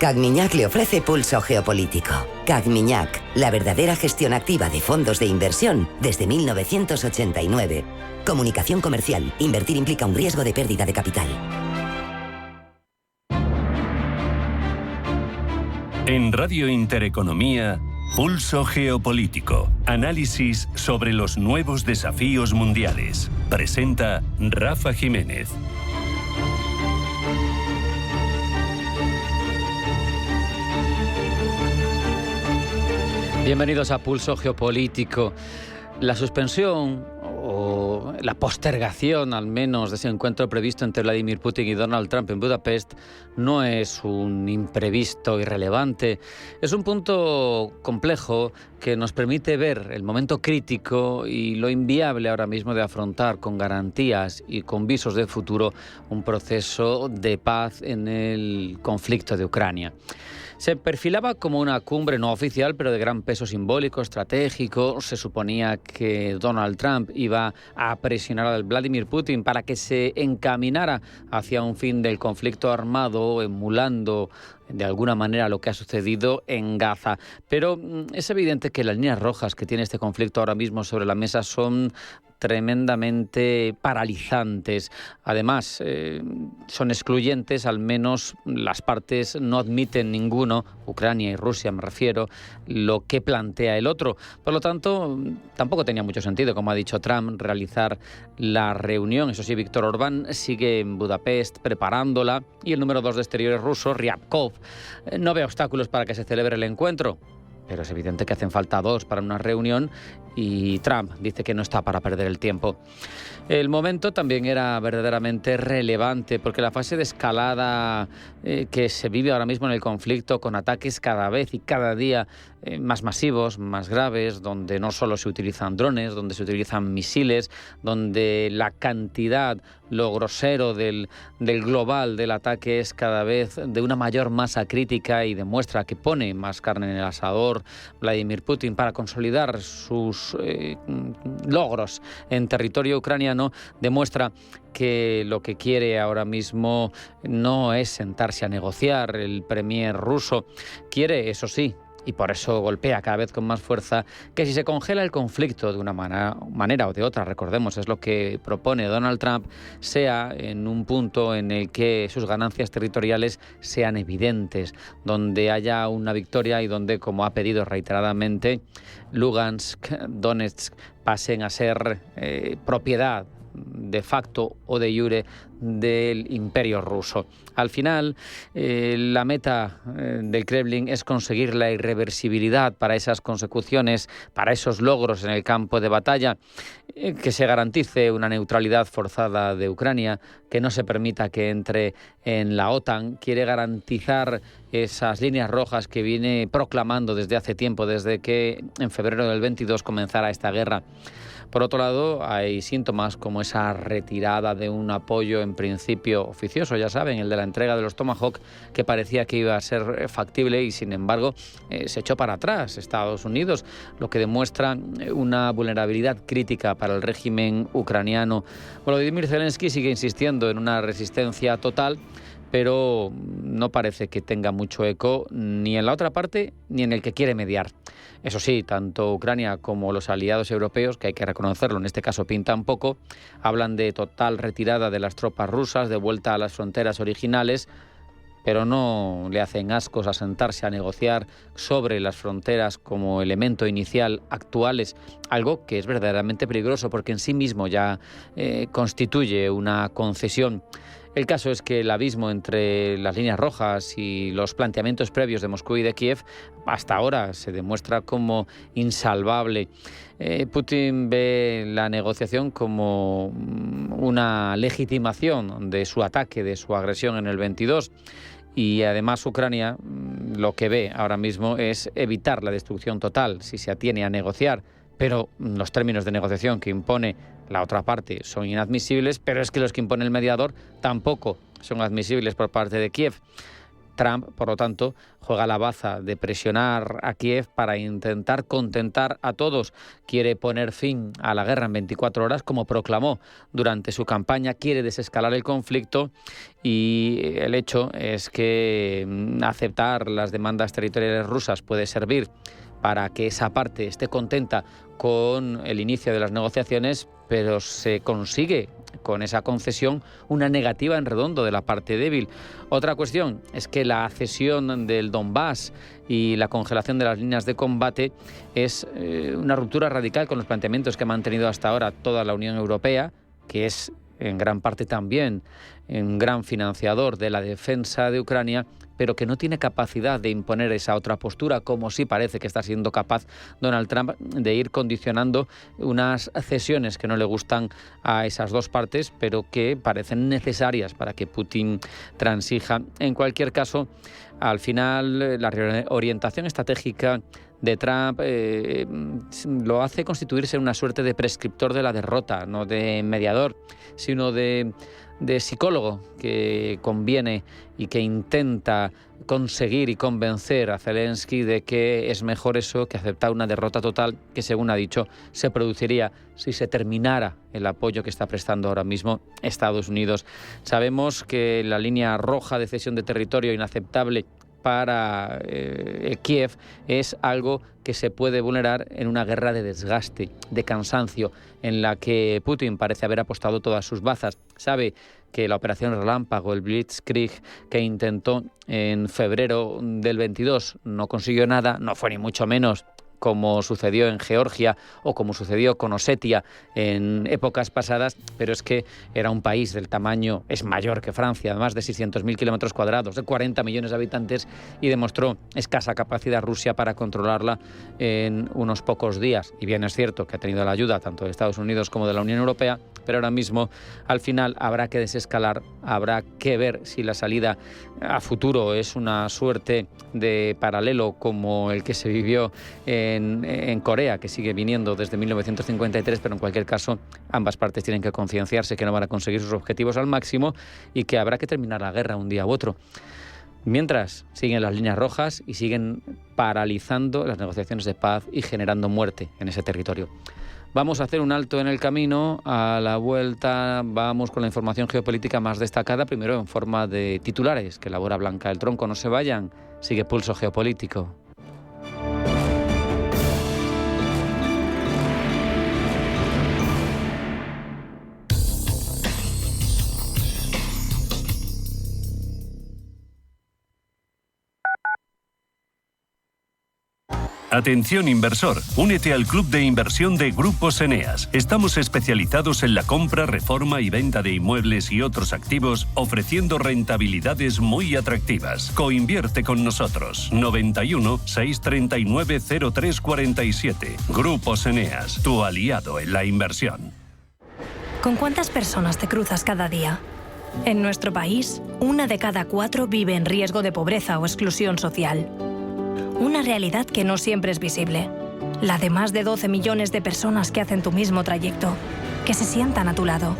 Cagmiñac le ofrece pulso geopolítico. Cagmiñac, la verdadera gestión activa de fondos de inversión desde 1989. Comunicación comercial. Invertir implica un riesgo de pérdida de capital. En Radio Intereconomía, Pulso Geopolítico. Análisis sobre los nuevos desafíos mundiales. Presenta Rafa Jiménez. Bienvenidos a Pulso Geopolítico. La suspensión o la postergación, al menos, de ese encuentro previsto entre Vladimir Putin y Donald Trump en Budapest no es un imprevisto irrelevante. Es un punto complejo que nos permite ver el momento crítico y lo inviable ahora mismo de afrontar con garantías y con visos de futuro un proceso de paz en el conflicto de Ucrania. Se perfilaba como una cumbre no oficial, pero de gran peso simbólico, estratégico. Se suponía que Donald Trump iba a presionar a Vladimir Putin para que se encaminara hacia un fin del conflicto armado, emulando de alguna manera lo que ha sucedido en Gaza. Pero es evidente que las líneas rojas que tiene este conflicto ahora mismo sobre la mesa son tremendamente paralizantes. Además, son excluyentes, al menos las partes no admiten ninguno, Ucrania y Rusia me refiero, lo que plantea el otro. Por lo tanto, tampoco tenía mucho sentido, como ha dicho Trump, realizar la reunión. Eso sí, Víctor Orbán sigue en Budapest preparándola y el número 2 de Exteriores ruso, Ryabkov, no ve obstáculos para que se celebre el encuentro. Pero es evidente que hacen falta 2 para una reunión y Trump dice que no está para perder el tiempo. El momento también era verdaderamente relevante porque la fase de escalada que se vive ahora mismo en el conflicto, con ataques cada vez y cada día más masivos, más graves, donde no solo se utilizan drones, donde se utilizan misiles, donde la cantidad, lo grosero del global del ataque es cada vez de una mayor masa crítica y demuestra que pone más carne en el asador Vladimir Putin para consolidar sus logros en territorio ucraniano, demuestra que lo que quiere ahora mismo no es sentarse a negociar. El premier ruso quiere, eso sí, y por eso golpea cada vez con más fuerza, que si se congela el conflicto de una manera o de otra, recordemos, es lo que propone Donald Trump, sea en un punto en el que sus ganancias territoriales sean evidentes, donde haya una victoria y donde, como ha pedido reiteradamente, Lugansk, Donetsk pasen a ser propiedad de facto o de jure del imperio ruso. Al final, la meta del Kremlin es conseguir la irreversibilidad para esas consecuciones, para esos logros en el campo de batalla, que se garantice una neutralidad forzada de Ucrania, que no se permita que entre en la OTAN. Quiere garantizar esas líneas rojas que viene proclamando desde hace tiempo, desde que en febrero del 22 comenzara esta guerra. Por otro lado, hay síntomas como esa retirada de un apoyo en principio oficioso, ya saben, el de la entrega de los Tomahawk, que parecía que iba a ser factible y sin embargo se echó para atrás Estados Unidos, lo que demuestra una vulnerabilidad crítica para el régimen ucraniano. Volodymyr Zelensky sigue insistiendo en una resistencia total, pero no parece que tenga mucho eco ni en la otra parte ni en el que quiere mediar. Eso sí, tanto Ucrania como los aliados europeos, que hay que reconocerlo, en este caso pintan poco, hablan de total retirada de las tropas rusas, de vuelta a las fronteras originales, pero no le hacen ascos a sentarse a negociar sobre las fronteras como elemento inicial actuales, algo que es verdaderamente peligroso porque en sí mismo ya constituye una concesión. El caso es que el abismo entre las líneas rojas y los planteamientos previos de Moscú y de Kiev hasta ahora se demuestra como insalvable. Putin ve la negociación como una legitimación de su ataque, de su agresión en el 22. Y además Ucrania lo que ve ahora mismo es evitar la destrucción total si se atiene a negociar, pero los términos de negociación que impone la otra parte son inadmisibles, pero es que los que impone el mediador tampoco son admisibles por parte de Kiev. Trump, por lo tanto, juega la baza de presionar a Kiev para intentar contentar a todos. Quiere poner fin a la guerra en 24 horas, como proclamó durante su campaña. Quiere desescalar el conflicto y el hecho es que aceptar las demandas territoriales rusas puede servir para que esa parte esté contenta con el inicio de las negociaciones, pero se consigue con esa concesión una negativa en redondo de la parte débil. Otra cuestión es que la cesión del Donbass y la congelación de las líneas de combate es una ruptura radical con los planteamientos que ha mantenido hasta ahora toda la Unión Europea, que es en gran parte también un gran financiador de la defensa de Ucrania, pero que no tiene capacidad de imponer esa otra postura, como sí parece que está siendo capaz Donald Trump de ir condicionando unas cesiones que no le gustan a esas dos partes, pero que parecen necesarias para que Putin transija. En cualquier caso, al final, la reorientación estratégica de Trump lo hace constituirse en una suerte de prescriptor de la derrota, no de mediador, sino de psicólogo que conviene y que intenta conseguir y convencer a Zelensky de que es mejor eso que aceptar una derrota total que, según ha dicho, se produciría si se terminara el apoyo que está prestando ahora mismo Estados Unidos. Sabemos que la línea roja de cesión de territorio inaceptable para Kiev es algo que se puede vulnerar en una guerra de desgaste, de cansancio, en la que Putin parece haber apostado todas sus bazas. Sabe que la operación Relámpago, el Blitzkrieg, que intentó en febrero del 22, no consiguió nada, no fue ni mucho menos como sucedió en Georgia o como sucedió con Osetia en épocas pasadas, pero es que era un país del tamaño, es mayor que Francia, más de 600.000 kilómetros cuadrados, de 40 millones de habitantes, y demostró escasa capacidad Rusia para controlarla en unos pocos días. Y bien es cierto que ha tenido la ayuda tanto de Estados Unidos como de la Unión Europea, pero ahora mismo al final habrá que desescalar, habrá que ver si la salida a futuro es una suerte de paralelo como el que se vivió en Corea, que sigue viniendo desde 1953, pero en cualquier caso ambas partes tienen que concienciarse que no van a conseguir sus objetivos al máximo y que habrá que terminar la guerra un día u otro. Mientras siguen las líneas rojas y siguen paralizando las negociaciones de paz y generando muerte en ese territorio. Vamos a hacer un alto en el camino. A la vuelta vamos con la información geopolítica más destacada, primero en forma de titulares que elabora Blanca del Tronco. No se vayan, sigue Pulso Geopolítico. Atención inversor, únete al club de inversión de Grupos Eneas. Estamos especializados en la compra, reforma y venta de inmuebles y otros activos, ofreciendo rentabilidades muy atractivas. Coinvierte con nosotros. 91 639 0347. Grupos Eneas, tu aliado en la inversión. ¿Con cuántas personas te cruzas cada día? En nuestro país, 1 de cada 4 vive en riesgo de pobreza o exclusión social. Una realidad que no siempre es visible. La de más de 12 millones de personas que hacen tu mismo trayecto, que se sientan a tu lado.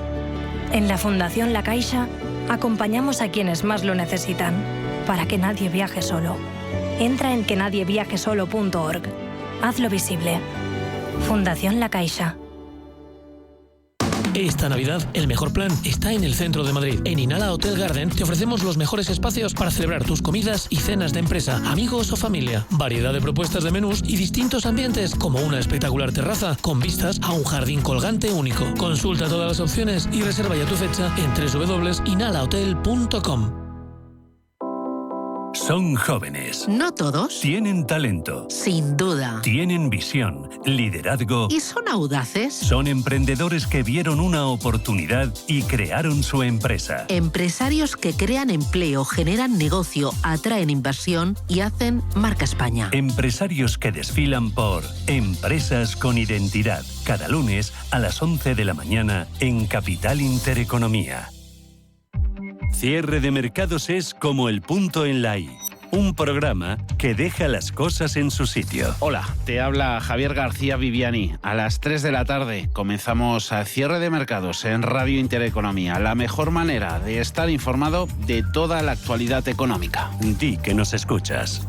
En la Fundación La Caixa, acompañamos a quienes más lo necesitan, para que nadie viaje solo. Entra en quenadieviajesolo.org. Hazlo visible. Fundación La Caixa. Esta Navidad, el mejor plan está en el centro de Madrid. En Inhala Hotel Garden te ofrecemos los mejores espacios para celebrar tus comidas y cenas de empresa, amigos o familia. Variedad de propuestas de menús y distintos ambientes, como una espectacular terraza con vistas a un jardín colgante único. Consulta todas las opciones y reserva ya tu fecha en www.inhalahotel.com. Son jóvenes. No todos. Tienen talento. Sin duda. Tienen visión, liderazgo. ¿Y son audaces? Son emprendedores que vieron una oportunidad y crearon su empresa. Empresarios que crean empleo, generan negocio, atraen inversión y hacen marca España. Empresarios que desfilan por Empresas con Identidad. Cada lunes a las 11 de la mañana en Capital Intereconomía. Cierre de mercados es como el punto en la I. un programa que deja las cosas en su sitio. Hola, te habla Javier García Viviani. A las 3 de la tarde comenzamos a cierre de mercados en Radio Intereconomía, la mejor manera de estar informado de toda la actualidad económica. Di que nos escuchas.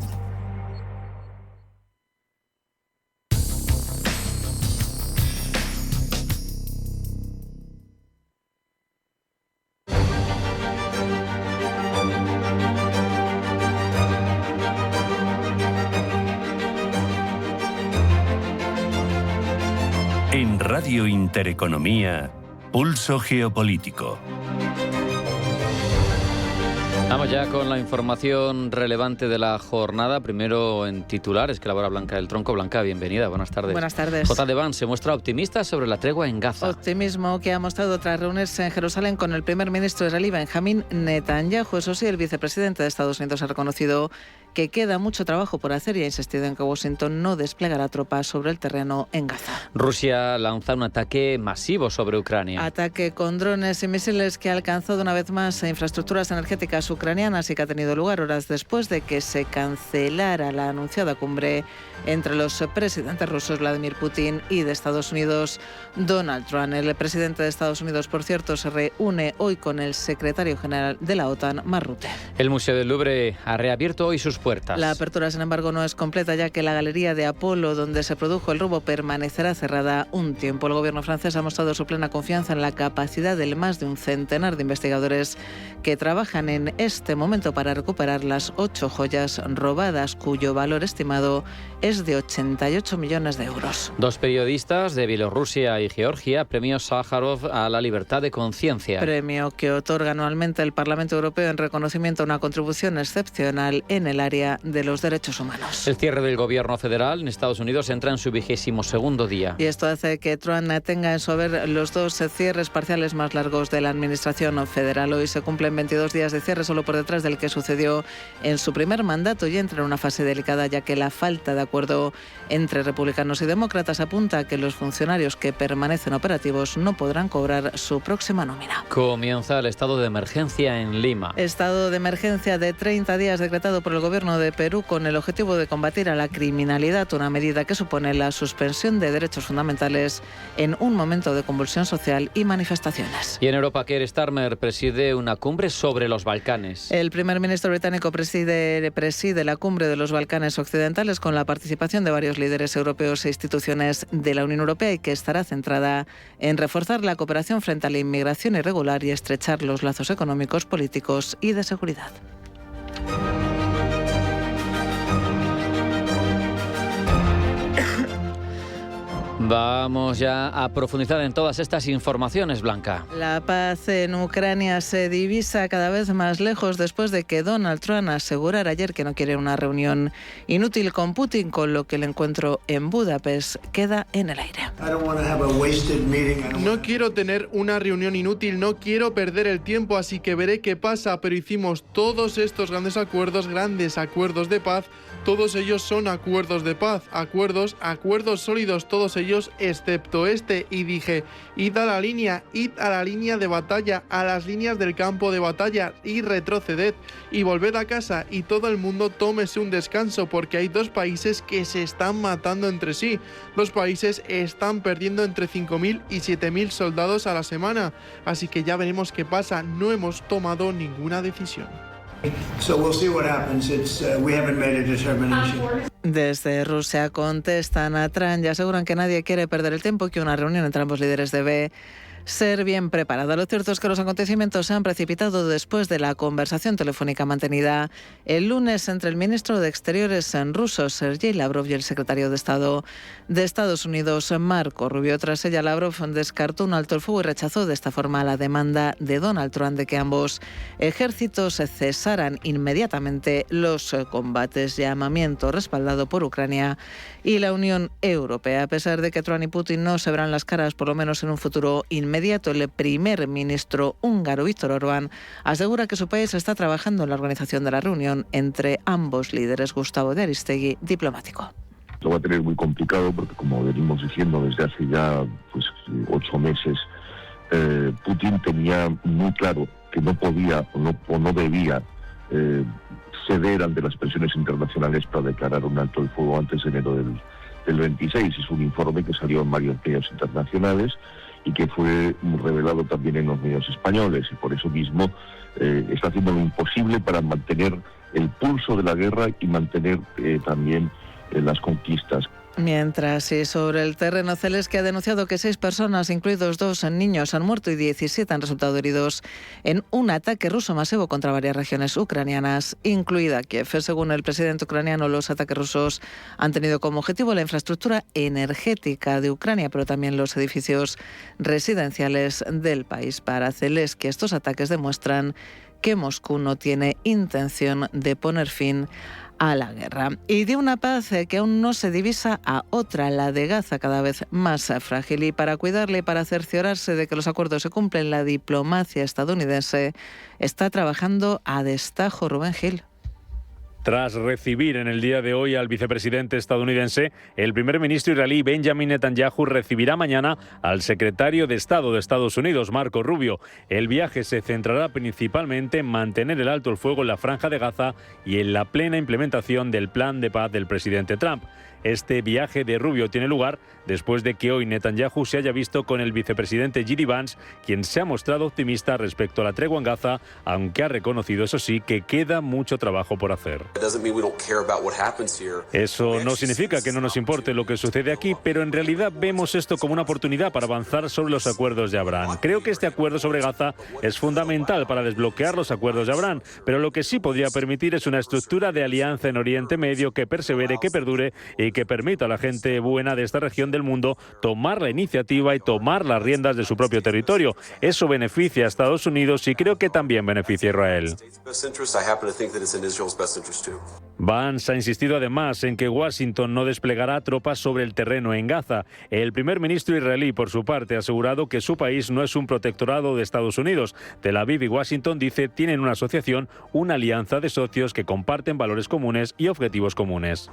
En Radio Intereconomía, Pulso Geopolítico. Vamos ya con la información relevante de la jornada. Primero en titulares, que elabora Blanca del Tronco. Blanca, bienvenida, buenas tardes. Buenas tardes. J. Devant se muestra optimista sobre la tregua en Gaza. Optimismo que ha mostrado tras reunirse en Jerusalén con el primer ministro israelí Benjamín Netanyahu. Eso sí, el vicepresidente de Estados Unidos ha reconocido que queda mucho trabajo por hacer y ha insistido en que Washington no desplegará tropas sobre el terreno en Gaza. Rusia lanza un ataque masivo sobre Ucrania. Ataque con drones y misiles que ha alcanzado una vez más infraestructuras energéticas ucranianas y que ha tenido lugar horas después de que se cancelara la anunciada cumbre entre los presidentes rusos Vladimir Putin y de Estados Unidos Donald Trump. El presidente de Estados Unidos, por cierto, se reúne hoy con el secretario general de la OTAN, Mark Rutte. El Museo del Louvre ha reabierto hoy sus puertas. La apertura, sin embargo, no es completa, ya que la galería de Apolo, donde se produjo el robo, permanecerá cerrada un tiempo. El gobierno francés ha mostrado su plena confianza en la capacidad del más de un centenar de investigadores que trabajan en este momento para recuperar las 8 joyas robadas, cuyo valor estimado es de 88 millones de euros. 2 periodistas de Bielorrusia y Georgia, premio Sájarov a la libertad de conciencia. Premio que otorga anualmente el Parlamento Europeo en reconocimiento a una contribución excepcional en el área de los derechos humanos. El cierre del gobierno federal en Estados Unidos entra en su 22º día. Y esto hace que Trump tenga en su haber los 2 cierres parciales más largos de la administración federal. Hoy se cumplen 22 días de cierre, solo por detrás del que sucedió en su primer mandato, y entra en una fase delicada, ya que la falta de acuerdo entre republicanos y demócratas apunta a que los funcionarios que permanecen operativos no podrán cobrar su próxima nómina. Comienza el estado de emergencia en Lima. Estado de emergencia de 30 días decretado por el gobierno de Perú con el objetivo de combatir a la criminalidad, una medida que supone la suspensión de derechos fundamentales en un momento de convulsión social y manifestaciones. Y en Europa, Keir Starmer preside una cumbre sobre los Balcanes. El primer ministro británico preside la cumbre de los Balcanes occidentales con la participación de varios líderes europeos e instituciones de la Unión Europea, y que estará centrada en reforzar la cooperación frente a la inmigración irregular y estrechar los lazos económicos, políticos y de seguridad. Vamos ya a profundizar en todas estas informaciones, Blanca. La paz en Ucrania se divisa cada vez más lejos después de que Donald Trump asegurara ayer que no quiere una reunión inútil con Putin, con lo que el encuentro en Budapest queda en el aire. No quiero tener una reunión inútil, no quiero perder el tiempo, así que veré qué pasa, pero hicimos todos estos grandes acuerdos de paz. Todos ellos son acuerdos de paz, acuerdos sólidos, todos ellos excepto este. Y dije, id a la línea de batalla, a las líneas del campo de batalla y retroceded y volved a casa y todo el mundo tómese un descanso, porque hay 2 países que se están matando entre sí. 2 países están perdiendo entre 5.000 y 7.000 soldados a la semana. Así que ya veremos qué pasa, no hemos tomado ninguna decisión. Desde Rusia contestan a Trump y aseguran que nadie quiere perder el tiempo y que una reunión entre ambos líderes debe ser bien preparada. Lo cierto es que los acontecimientos se han precipitado después de la conversación telefónica mantenida el lunes entre el ministro de Exteriores ruso, Sergei Lavrov, y el secretario de Estado de Estados Unidos, Marco Rubio. Tras ella, Lavrov descartó un alto el fuego y rechazó de esta forma la demanda de Donald Trump de que ambos ejércitos cesaran inmediatamente los combates, llamamiento respaldado por Ucrania y la Unión Europea. A pesar de que Trump y Putin no se verán las caras, por lo menos en un futuro inmediato, el primer ministro húngaro, Viktor Orbán, asegura que su país está trabajando en la organización de la reunión entre ambos líderes. Gustavo de Aristegui, diplomático. Lo va a tener muy complicado porque, como venimos diciendo desde hace ya 8 meses, Putin tenía muy claro que no podía o no debía ceder ante las presiones internacionales para declarar un alto el fuego antes de enero del 26. Es un informe que salió en varios medios internacionales y que fue revelado también en los medios españoles, y por eso mismo está haciendo lo imposible para mantener el pulso de la guerra y mantener también las conquistas. Mientras, y sobre el terreno, Zelensky ha denunciado que 6 personas, incluidos 2 niños, han muerto y 17 han resultado heridos en un ataque ruso masivo contra varias regiones ucranianas, incluida Kiev. Según el presidente ucraniano, los ataques rusos han tenido como objetivo la infraestructura energética de Ucrania, pero también los edificios residenciales del país. Para Zelensky, estos ataques demuestran que Moscú no tiene intención de poner fin a la guerra. Y de una paz que aún no se divisa a otra, la de Gaza, cada vez más frágil. Y para cuidarle y para cerciorarse de que los acuerdos se cumplen, la diplomacia estadounidense está trabajando a destajo. Rubén Gil. Tras recibir en el día de hoy al vicepresidente estadounidense, el primer ministro israelí Benjamin Netanyahu recibirá mañana al secretario de Estado de Estados Unidos, Marco Rubio. El viaje se centrará principalmente en mantener el alto el fuego en la Franja de Gaza y en la plena implementación del plan de paz del presidente Trump. Este viaje de Rubio tiene lugar después de que hoy Netanyahu se haya visto con el vicepresidente J.D. Vance, quien se ha mostrado optimista respecto a la tregua en Gaza, aunque ha reconocido, eso sí, que queda mucho trabajo por hacer. Eso no significa que no nos importe lo que sucede aquí, pero en realidad vemos esto como una oportunidad para avanzar sobre los acuerdos de Abraham. Creo que este acuerdo sobre Gaza es fundamental para desbloquear los acuerdos de Abraham, pero lo que sí podría permitir es una estructura de alianza en Oriente Medio que persevere, que perdure y que permita a la gente buena de esta región del mundo tomar la iniciativa y tomar las riendas de su propio territorio. Eso beneficia a Estados Unidos y creo que también beneficia a Israel. Vance ha insistido además en que Washington no desplegará tropas sobre el terreno en Gaza. El primer ministro israelí, por su parte, ha asegurado que su país no es un protectorado de Estados Unidos. Tel Aviv y Washington, dice, tienen una asociación, una alianza de socios que comparten valores comunes y objetivos comunes.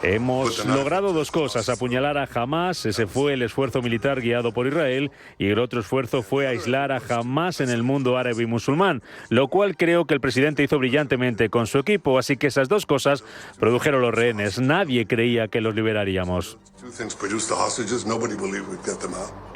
Hemos logrado 2 cosas: apuñalar a Hamás, ese fue el esfuerzo militar guiado por Israel, y el otro esfuerzo fue aislar a Hamás en el mundo árabe y musulmán, lo cual creo que el presidente hizo brillantemente con su equipo, así que esas 2 cosas produjeron los rehenes. Nadie creía que los liberaríamos.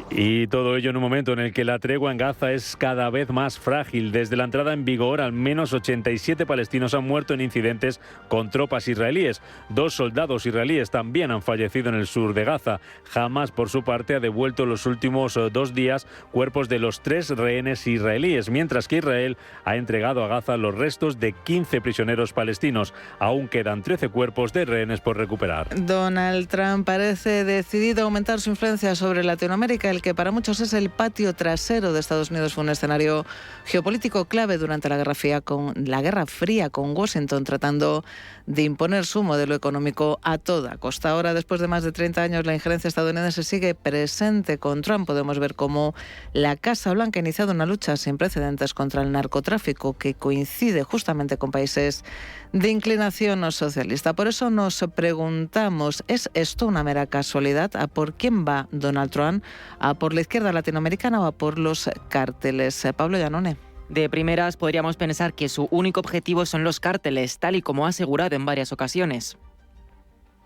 Y todo ello en un momento en el que la tregua en Gaza es cada vez más frágil. Desde la entrada en vigor, al menos 87 palestinos han muerto en incidentes con tropas israelíes. 2 soldados israelíes también han fallecido en el sur de Gaza. Hamás, por su parte, ha devuelto los últimos 2 días cuerpos de los 3 rehenes israelíes, mientras que Israel ha entregado a Gaza los restos de 15 prisioneros palestinos. Aún quedan 13 cuerpos de rehenes por recuperar. Donald Trump parece decidido a aumentar su influencia sobre Latinoamérica, el que para muchos es el patio trasero de Estados Unidos. Fue un escenario geopolítico clave durante la Guerra Fría con Washington, tratando de imponer su modelo económico a toda costa. Ahora, después de más de 30 años, la injerencia estadounidense sigue presente con Trump. Podemos ver cómo la Casa Blanca ha iniciado una lucha sin precedentes contra el narcotráfico, que coincide justamente con países de inclinación socialista. Por eso nos preguntamos, ¿es esto una mera casualidad? ¿A por quién va Donald Trump? ¿A por la izquierda latinoamericana o a por los cárteles? Pablo Llanone. De primeras podríamos pensar que su único objetivo son los cárteles, tal y como ha asegurado en varias ocasiones.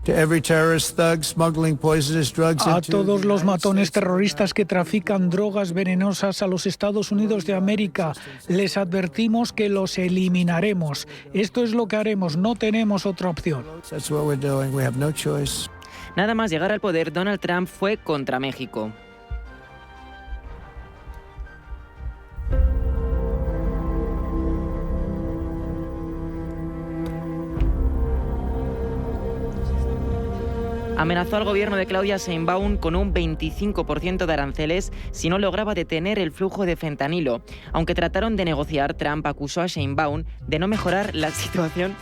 A todos los matones terroristas que trafican drogas venenosas a los Estados Unidos de América, les advertimos que los eliminaremos. Esto es lo que haremos, no tenemos otra opción. Nada más llegar al poder, Donald Trump fue contra México. Amenazó al gobierno de Claudia Sheinbaum con un 25% de aranceles si no lograba detener el flujo de fentanilo. Aunque trataron de negociar, Trump acusó a Sheinbaum de no mejorar la situación.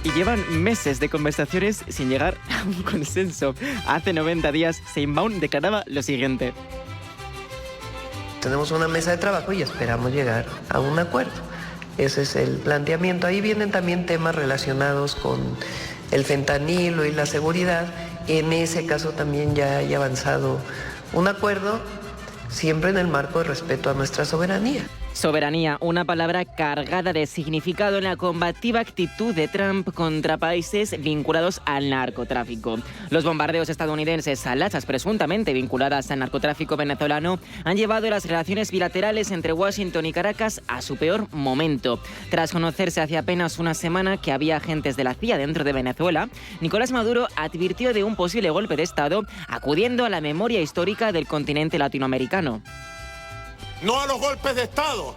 Y llevan meses de conversaciones sin llegar a un consenso. Hace 90 días, Sheinbaum declaraba lo siguiente: tenemos una mesa de trabajo y esperamos llegar a un acuerdo. Ese es el planteamiento. Ahí vienen también temas relacionados con el fentanilo y la seguridad. En ese caso también ya hay avanzado un acuerdo siempre en el marco de respeto a nuestra soberanía. Soberanía, una palabra cargada de significado en la combativa actitud de Trump contra países vinculados al narcotráfico. Los bombardeos estadounidenses a lanchas presuntamente vinculadas al narcotráfico venezolano han llevado las relaciones bilaterales entre Washington y Caracas a su peor momento. Tras conocerse hace apenas una semana que había agentes de la CIA dentro de Venezuela, Nicolás Maduro advirtió de un posible golpe de Estado, acudiendo a la memoria histórica del continente latinoamericano. No a los golpes de Estado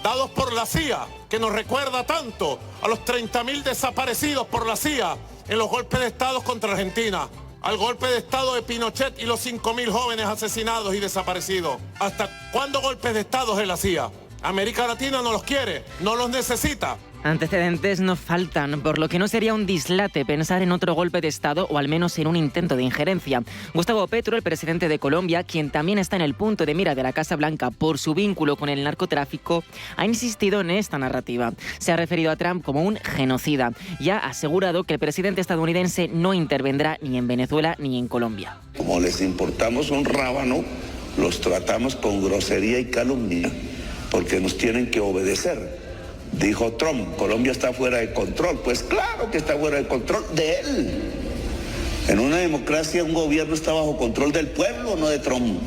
dados por la CIA, que nos recuerda tanto a los 30.000 desaparecidos por la CIA en los golpes de Estado contra Argentina, al golpe de Estado de Pinochet y los 5.000 jóvenes asesinados y desaparecidos. ¿Hasta cuándo golpes de Estado en la CIA? América Latina no los quiere, no los necesita. Antecedentes no faltan, por lo que no sería un dislate pensar en otro golpe de Estado o al menos en un intento de injerencia. Gustavo Petro, el presidente de Colombia, quien también está en el punto de mira de la Casa Blanca por su vínculo con el narcotráfico, ha insistido en esta narrativa. Se ha referido a Trump como un genocida y ha asegurado que el presidente estadounidense no intervendrá ni en Venezuela ni en Colombia. Como les importamos un rábano, los tratamos con grosería y calumnia, porque nos tienen que obedecer. Dijo Trump, Colombia está fuera de control. Pues claro que está fuera de control de él. En una democracia un gobierno está bajo control del pueblo, no de Trump.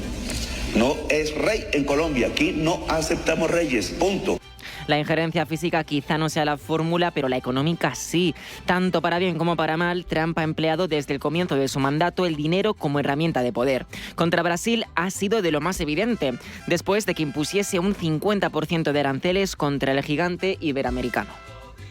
No es rey en Colombia. Aquí no aceptamos reyes, punto. La injerencia física quizá no sea la fórmula, pero la económica sí. Tanto para bien como para mal, Trump ha empleado desde el comienzo de su mandato el dinero como herramienta de poder. Contra Brasil ha sido de lo más evidente, después de que impusiese un 50% de aranceles contra el gigante iberoamericano.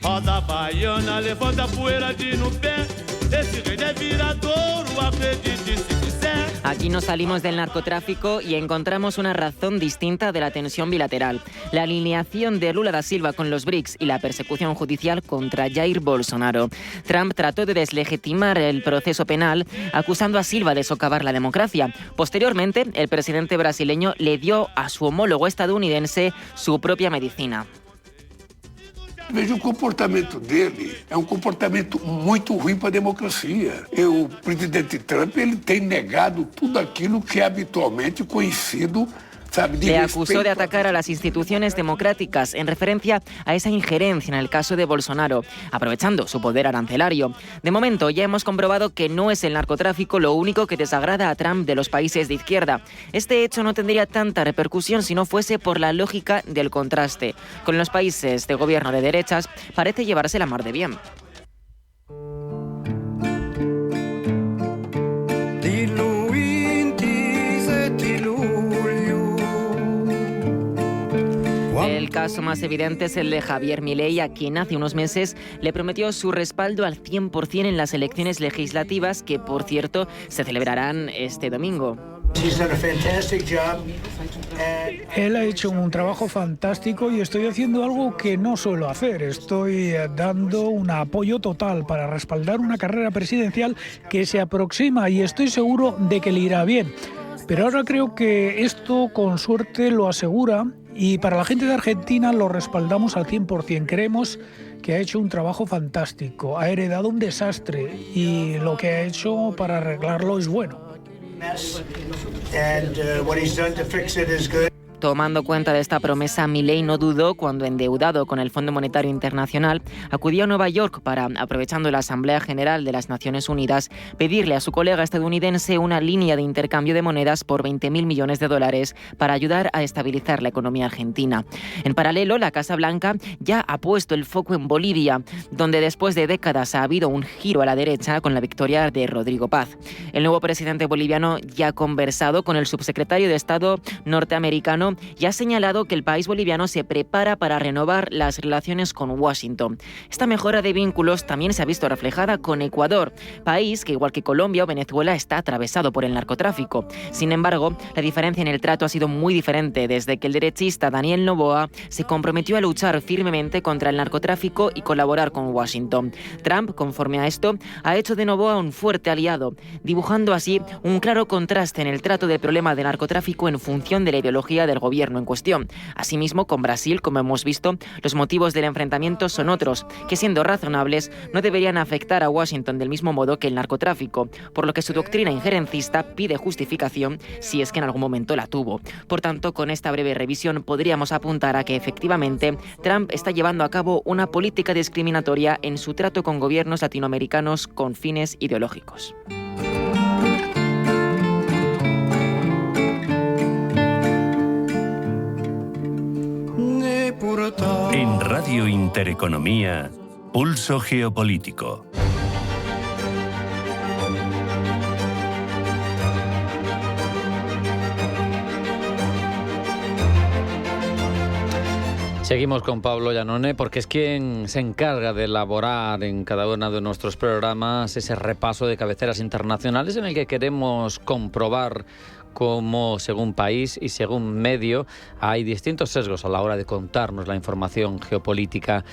Roda baiana, levanta poeira de no pé. Esse rei é viradouro, acredite se quiser. Aquí nos salimos del narcotráfico y encontramos una razón distinta de la tensión bilateral. La alineación de Lula da Silva con los BRICS y la persecución judicial contra Jair Bolsonaro. Trump trató de deslegitimar el proceso penal, acusando a Silva de socavar la democracia. Posteriormente, el presidente brasileño le dio a su homólogo estadounidense su propia medicina. Veja o comportamento dele, é comportamento muito ruim para a democracia. O presidente Trump ele tem negado tudo aquilo que é habitualmente conhecido. Le acusó de atacar a las instituciones democráticas en referencia a esa injerencia en el caso de Bolsonaro, aprovechando su poder arancelario. De momento ya hemos comprobado que no es el narcotráfico lo único que desagrada a Trump de los países de izquierda. Este hecho no tendría tanta repercusión si no fuese por la lógica del contraste. Con los países de gobierno de derechas parece llevarse la mar de bien. El caso más evidente es el de Javier Milei, a quien hace unos meses le prometió su respaldo al 100% en las elecciones legislativas que, por cierto, se celebrarán este domingo. Él ha hecho un trabajo fantástico y estoy haciendo algo que no suelo hacer. Estoy dando un apoyo total para respaldar una carrera presidencial que se aproxima y estoy seguro de que le irá bien. Pero ahora creo que esto con suerte lo asegura y para la gente de Argentina lo respaldamos al 100%. Creemos que ha hecho un trabajo fantástico, ha heredado un desastre y lo que ha hecho para arreglarlo es bueno. Tomando cuenta de esta promesa, Milei no dudó cuando, endeudado con el Fondo Monetario Internacional, acudió a Nueva York para, aprovechando la Asamblea General de las Naciones Unidas, pedirle a su colega estadounidense una línea de intercambio de monedas por $20.000 millones para ayudar a estabilizar la economía argentina. En paralelo, la Casa Blanca ya ha puesto el foco en Bolivia, donde después de décadas ha habido un giro a la derecha con la victoria de Rodrigo Paz. El nuevo presidente boliviano ya ha conversado con el subsecretario de Estado norteamericano y ha señalado que el país boliviano se prepara para renovar las relaciones con Washington. Esta mejora de vínculos también se ha visto reflejada con Ecuador, país que, igual que Colombia o Venezuela, está atravesado por el narcotráfico. Sin embargo, la diferencia en el trato ha sido muy diferente desde que el derechista Daniel Noboa se comprometió a luchar firmemente contra el narcotráfico y colaborar con Washington. Trump, conforme a esto, ha hecho de Noboa un fuerte aliado, dibujando así un claro contraste en el trato del problema del narcotráfico en función de la ideología del del gobierno en cuestión. Asimismo, con Brasil, como hemos visto, los motivos del enfrentamiento son otros, que siendo razonables no deberían afectar a Washington del mismo modo que el narcotráfico, por lo que su doctrina injerencista pide justificación si es que en algún momento la tuvo. Por tanto, con esta breve revisión podríamos apuntar a que efectivamente Trump está llevando a cabo una política discriminatoria en su trato con gobiernos latinoamericanos con fines ideológicos. En Radio Intereconomía, Pulso Geopolítico. Seguimos con Pablo Iannone porque es quien se encarga de elaborar en cada uno de nuestros programas ese repaso de cabeceras internacionales en el que queremos comprobar cómo según país y según medio hay distintos sesgos a la hora de contarnos la información geopolítica.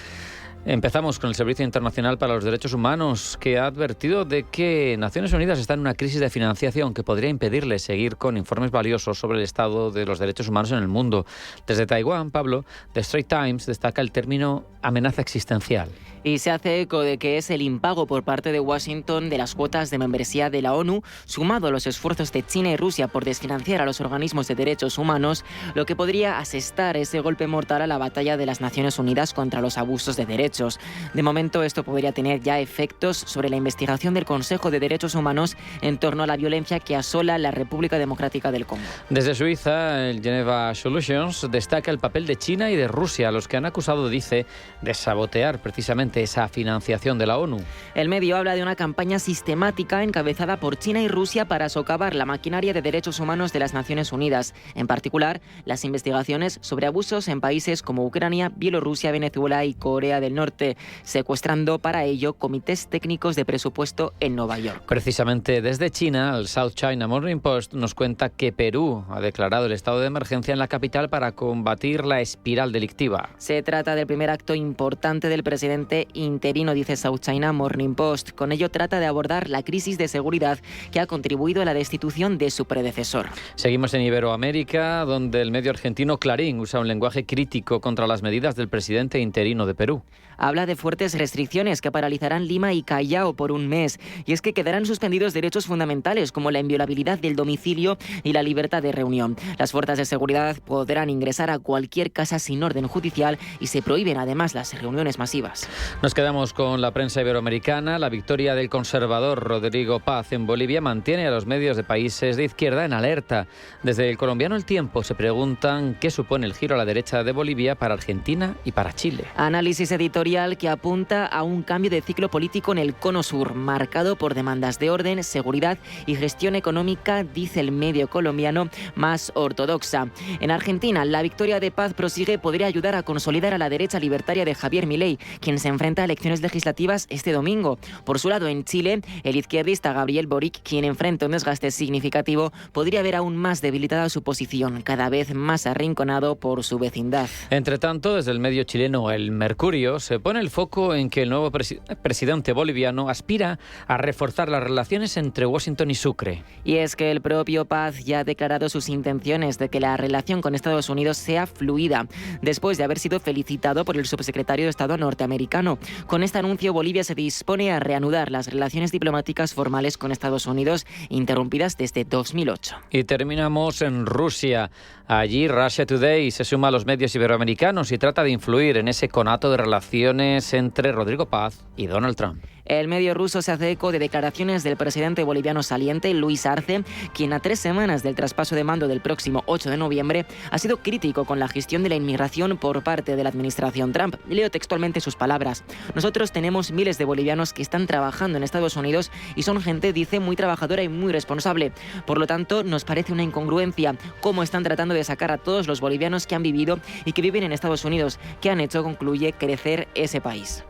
Empezamos con el Servicio Internacional para los Derechos Humanos, que ha advertido de que Naciones Unidas está en una crisis de financiación que podría impedirle seguir con informes valiosos sobre el estado de los derechos humanos en el mundo. Desde Taiwán, Pablo, The Straits Times destaca el término amenaza existencial. Y se hace eco de que es el impago por parte de Washington de las cuotas de membresía de la ONU, sumado a los esfuerzos de China y Rusia por desfinanciar a los organismos de derechos humanos, lo que podría asestar ese golpe mortal a la batalla de las Naciones Unidas contra los abusos de derechos. De momento, esto podría tener ya efectos sobre la investigación del Consejo de Derechos Humanos en torno a la violencia que asola la República Democrática del Congo. Desde Suiza, el Geneva Solutions destaca el papel de China y de Rusia, los que han acusado, dice, de sabotear precisamente esa financiación de la ONU. El medio habla de una campaña sistemática encabezada por China y Rusia para socavar la maquinaria de derechos humanos de las Naciones Unidas, en particular las investigaciones sobre abusos en países como Ucrania, Bielorrusia, Venezuela y Corea del Norte, secuestrando para ello comités técnicos de presupuesto en Nueva York. Precisamente desde China, el South China Morning Post nos cuenta que Perú ha declarado el estado de emergencia en la capital para combatir la espiral delictiva. Se trata del primer acto importante del presidente interino, dice South China Morning Post. Con ello trata de abordar la crisis de seguridad que ha contribuido a la destitución de su predecesor. Seguimos en Iberoamérica, donde el medio argentino Clarín usa un lenguaje crítico contra las medidas del presidente interino de Perú. Habla de fuertes restricciones que paralizarán Lima y Callao por un mes. Y es que quedarán suspendidos derechos fundamentales como la inviolabilidad del domicilio y la libertad de reunión. Las fuerzas de seguridad podrán ingresar a cualquier casa sin orden judicial y se prohíben además las reuniones masivas. Nos quedamos con la prensa iberoamericana. La victoria del conservador Rodrigo Paz en Bolivia mantiene a los medios de países de izquierda en alerta. Desde el colombiano El Tiempo se preguntan qué supone el giro a la derecha de Bolivia para Argentina y para Chile. Análisis editorial que apunta a un cambio de ciclo político en el cono sur, marcado por demandas de orden, seguridad y gestión económica, dice el medio colombiano, más ortodoxa. En Argentina, la victoria de Paz prosigue podría ayudar a consolidar a la derecha libertaria de Javier Milei, quien se enfrenta a elecciones legislativas este domingo. Por su lado, en Chile, el izquierdista Gabriel Boric, quien enfrenta un desgaste significativo, podría ver aún más debilitada su posición, cada vez más arrinconado por su vecindad. Entre tanto, desde el medio chileno El Mercurio se pone el foco en que el nuevo presidente boliviano aspira a reforzar las relaciones entre Washington y Sucre. Y es que el propio Paz ya ha declarado sus intenciones de que la relación con Estados Unidos sea fluida, después de haber sido felicitado por el subsecretario de Estado norteamericano. Con este anuncio, Bolivia se dispone a reanudar las relaciones diplomáticas formales con Estados Unidos, interrumpidas desde 2008. Y terminamos en Rusia. Allí, Russia Today se suma a los medios iberoamericanos y trata de influir en ese conato de relaciones entre Rodrigo Paz y Donald Trump. El medio ruso se hace eco de declaraciones del presidente boliviano saliente, Luis Arce, quien a 3 semanas del traspaso de mando del próximo 8 de noviembre ha sido crítico con la gestión de la inmigración por parte de la administración Trump. Leo textualmente sus palabras. Nosotros tenemos miles de bolivianos que están trabajando en Estados Unidos y son gente, dice, muy trabajadora y muy responsable. Por lo tanto, nos parece una incongruencia cómo están tratando de sacar a todos los bolivianos que han vivido y que viven en Estados Unidos, que han hecho, concluye, crecer ese país.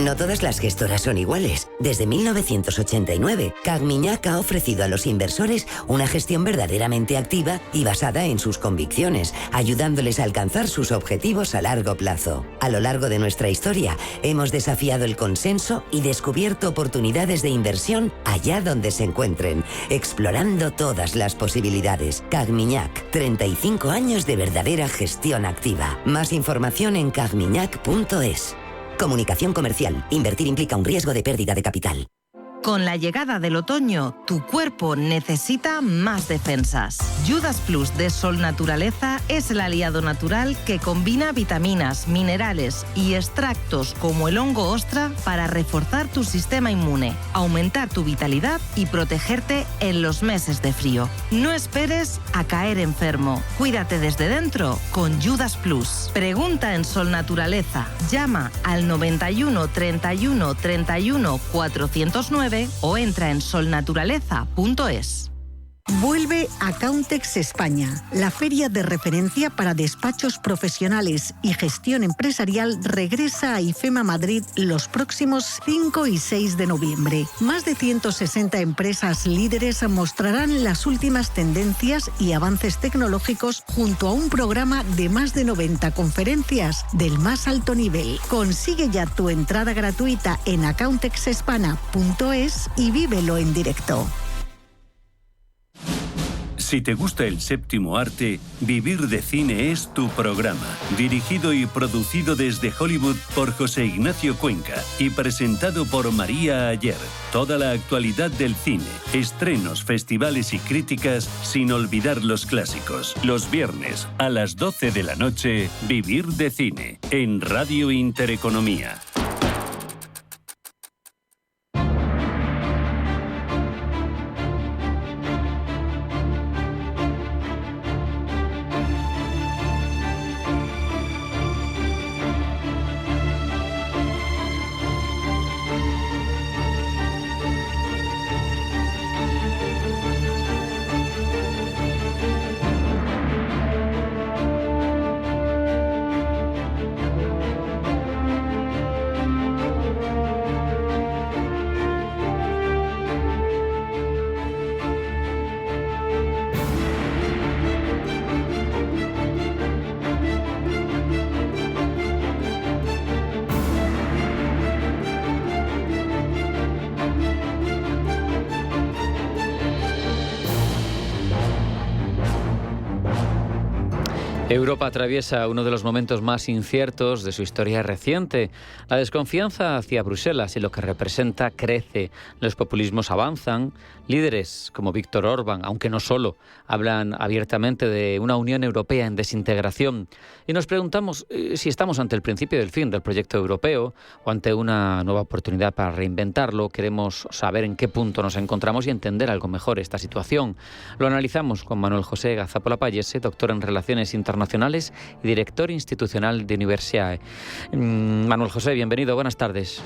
No todas las gestoras son iguales. Desde 1989, Cagmiñac ha ofrecido a los inversores una gestión verdaderamente activa y basada en sus convicciones, ayudándoles a alcanzar sus objetivos a largo plazo. A lo largo de nuestra historia, hemos desafiado el consenso y descubierto oportunidades de inversión allá donde se encuentren, explorando todas las posibilidades. Cagmiñac, 35 años de verdadera gestión activa. Más información en cagmiñac.es. Comunicación comercial. Invertir implica un riesgo de pérdida de capital. Con la llegada del otoño, tu cuerpo necesita más defensas. Judas Plus de Sol Naturaleza es el aliado natural que combina vitaminas, minerales y extractos como el hongo ostra para reforzar tu sistema inmune, aumentar tu vitalidad y protegerte en los meses de frío. No esperes a caer enfermo. Cuídate desde dentro con Judas Plus. Pregunta en Sol Naturaleza. Llama al 91 31 31 409 o entra en solnaturaleza.es. Vuelve Accountex España, la feria de referencia para despachos profesionales y gestión empresarial regresa a IFEMA Madrid los próximos 5 y 6 de noviembre. Más de 160 empresas líderes mostrarán las últimas tendencias y avances tecnológicos junto a un programa de más de 90 conferencias del más alto nivel. Consigue ya tu entrada gratuita en accountexespana.es y vívelo en directo. Si te gusta el séptimo arte, Vivir de Cine es tu programa. Dirigido y producido desde Hollywood por José Ignacio Cuenca y presentado por María Ayer. Toda la actualidad del cine, estrenos, festivales y críticas, sin olvidar los clásicos. Los viernes a las 12 de la noche, Vivir de Cine, en Radio Intereconomía. Europa atraviesa uno de los momentos más inciertos de su historia reciente. La desconfianza hacia Bruselas y lo que representa crece. Los populismos avanzan. Líderes como Víctor Orbán, aunque no solo, hablan abiertamente de una Unión Europea en desintegración. Y nos preguntamos si estamos ante el principio del fin del proyecto europeo o ante una nueva oportunidad para reinventarlo. Queremos saber en qué punto nos encontramos y entender algo mejor esta situación. Lo analizamos con Manuel José Gazápola Pallese, doctor en Relaciones Internacionales y director institucional de Universiae. Manuel José, bienvenido, buenas tardes.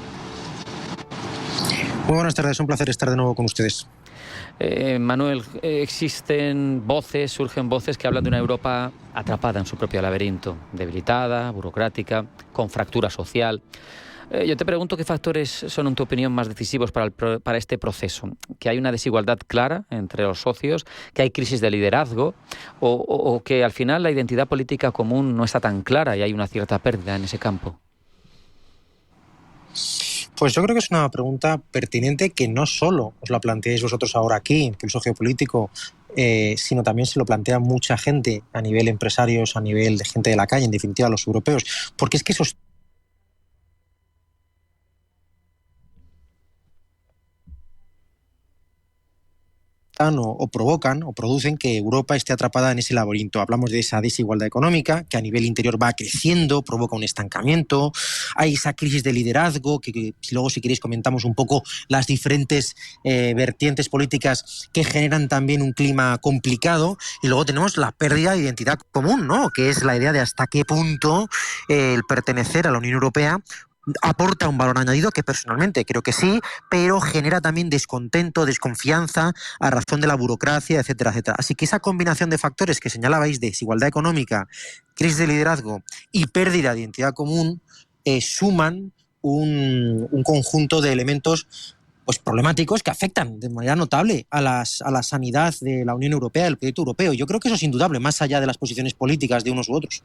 Muy buenas tardes, un placer estar de nuevo con ustedes. Manuel, surgen voces que hablan de una Europa atrapada en su propio laberinto, debilitada, burocrática, con fractura social. Yo te pregunto qué factores son, en tu opinión, más decisivos para este proceso. ¿Que hay una desigualdad clara entre los socios, que hay crisis de liderazgo o que al final la identidad política común no está tan clara y hay una cierta pérdida en ese campo? Pues yo creo que es una pregunta pertinente que no solo os la planteáis vosotros ahora aquí, en Pulso Geopolítico, sino también se lo plantea mucha gente a nivel empresarios, a nivel de gente de la calle, en definitiva los europeos, porque es que esos o provocan o producen que Europa esté atrapada en ese laberinto. Hablamos de esa desigualdad económica que a nivel interior va creciendo, provoca un estancamiento, hay esa crisis de liderazgo que luego, si queréis, comentamos un poco las diferentes vertientes políticas que generan también un clima complicado, y luego tenemos la pérdida de identidad común, ¿no?, que es la idea de hasta qué punto el pertenecer a la Unión Europea aporta un valor añadido, que personalmente creo que sí, pero genera también descontento, desconfianza a razón de la burocracia, etcétera, etcétera. Así que esa combinación de factores que señalabais, de desigualdad económica, crisis de liderazgo y pérdida de identidad común, suman un conjunto de elementos pues problemáticos que afectan de manera notable a la sanidad de la Unión Europea, del proyecto europeo. Yo creo que eso es indudable, más allá de las posiciones políticas de unos u otros.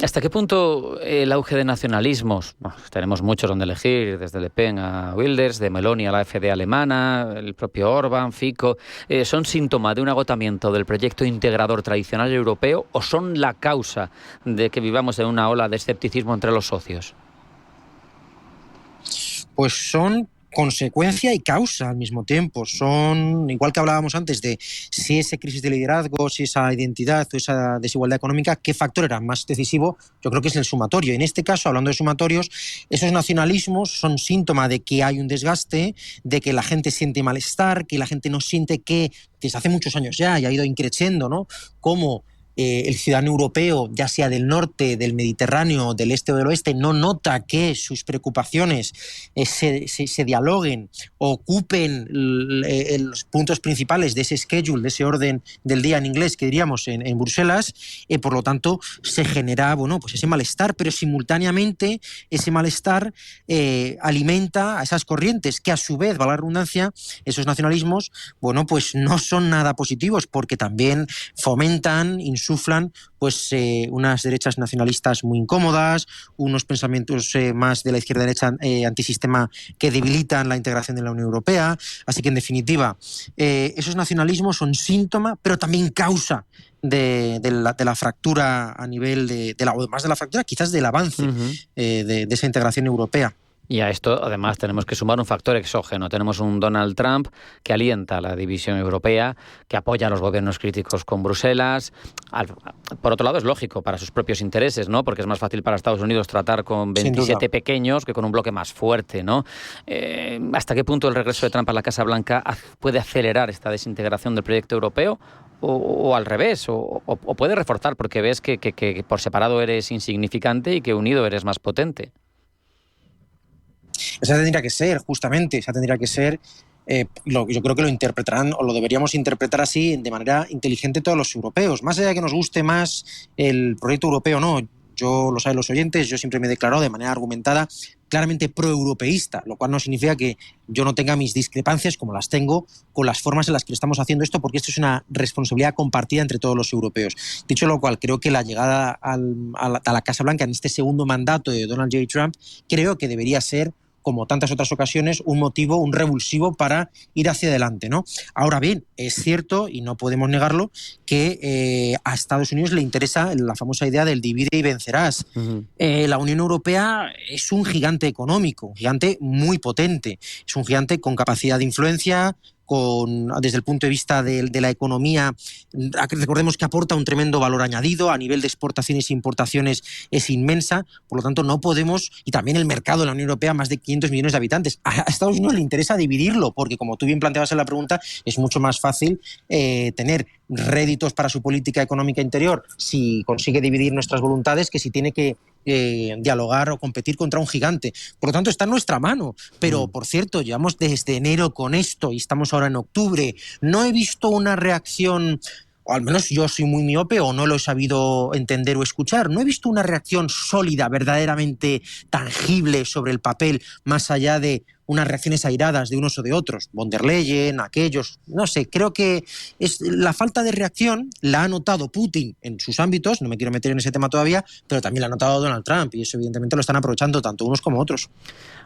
¿Hasta qué punto el auge de nacionalismos? Bueno, tenemos muchos donde elegir, desde Le Pen a Wilders, de Meloni a la AfD alemana, el propio Orbán, Fico, ¿son síntoma de un agotamiento del proyecto integrador tradicional europeo o son la causa de que vivamos en una ola de escepticismo entre los socios? Pues son consecuencia y causa al mismo tiempo. Son, igual que hablábamos antes de si esa crisis de liderazgo, si esa identidad o esa desigualdad económica, ¿qué factor era más decisivo? Yo creo que es el sumatorio. En este caso, hablando de sumatorios, esos nacionalismos son síntoma de que hay un desgaste, de que la gente siente malestar, que la gente no siente que desde hace muchos años ya, y ha ido increciendo, ¿no? Como el ciudadano europeo, ya sea del norte, del Mediterráneo, del este o del oeste, no nota que sus preocupaciones se dialoguen, ocupen los puntos principales de ese schedule, de ese orden del día en inglés que diríamos en Bruselas, por lo tanto se genera, bueno, pues ese malestar, pero simultáneamente ese malestar alimenta a esas corrientes que a su vez, valga la redundancia, esos nacionalismos, bueno, pues no son nada positivos porque también fomentan, insuflan pues unas derechas nacionalistas muy incómodas, unos pensamientos más de la izquierda derecha antisistema que debilitan la integración de la Unión Europea. Así que en definitiva esos nacionalismos son síntoma pero también causa de la fractura a nivel además de la fractura, quizás del avance de esa integración europea. Y a esto, además, tenemos que sumar un factor exógeno. Tenemos un Donald Trump que alienta la división europea, que apoya a los gobiernos críticos con Bruselas. Por otro lado, es lógico para sus propios intereses, ¿no? Porque es más fácil para Estados Unidos tratar con 27 pequeños que con un bloque más fuerte, ¿no? ¿Hasta qué punto el regreso de Trump a la Casa Blanca puede acelerar esta desintegración del proyecto europeo? O al revés, o puede reforzar porque ves que por separado eres insignificante y que unido eres más potente. Esa tendría que ser, justamente, yo creo que lo interpretarán o lo deberíamos interpretar así de manera inteligente todos los europeos. Más allá de que nos guste más el proyecto europeo, no, yo lo saben los oyentes, yo siempre me he declarado de manera argumentada claramente proeuropeísta, lo cual no significa que yo no tenga mis discrepancias como las tengo con las formas en las que estamos haciendo esto, porque esto es una responsabilidad compartida entre todos los europeos. Dicho lo cual, creo que la llegada a la Casa Blanca en este segundo mandato de Donald J. Trump, creo que debería ser, como tantas otras ocasiones, un motivo, un revulsivo para ir hacia adelante, ¿no? Ahora bien, es cierto, y no podemos negarlo, que a Estados Unidos le interesa la famosa idea del divide y vencerás. La Unión Europea es un gigante económico, un gigante muy potente, es un gigante con capacidad de influencia, desde el punto de vista de la economía, recordemos que aporta un tremendo valor añadido, a nivel de exportaciones e importaciones es inmensa, por lo tanto no podemos, y también el mercado de la Unión Europea, más de 500 millones de habitantes, a Estados Unidos le interesa dividirlo, porque como tú bien planteabas en la pregunta, es mucho más fácil tener réditos para su política económica interior si consigue dividir nuestras voluntades que si tiene que dialogar o competir contra un gigante. Por lo tanto, está en nuestra mano. Pero, por cierto, llevamos desde enero con esto y estamos ahora en octubre. No he visto una reacción, o al menos yo soy muy miope o no lo he sabido entender o escuchar, no he visto una reacción sólida, verdaderamente tangible sobre el papel, más allá de unas reacciones airadas de unos o de otros, von der Leyen, aquellos, no sé, creo que es la falta de reacción la ha notado Putin en sus ámbitos, no me quiero meter en ese tema todavía, pero también la ha notado Donald Trump y eso evidentemente lo están aprovechando tanto unos como otros.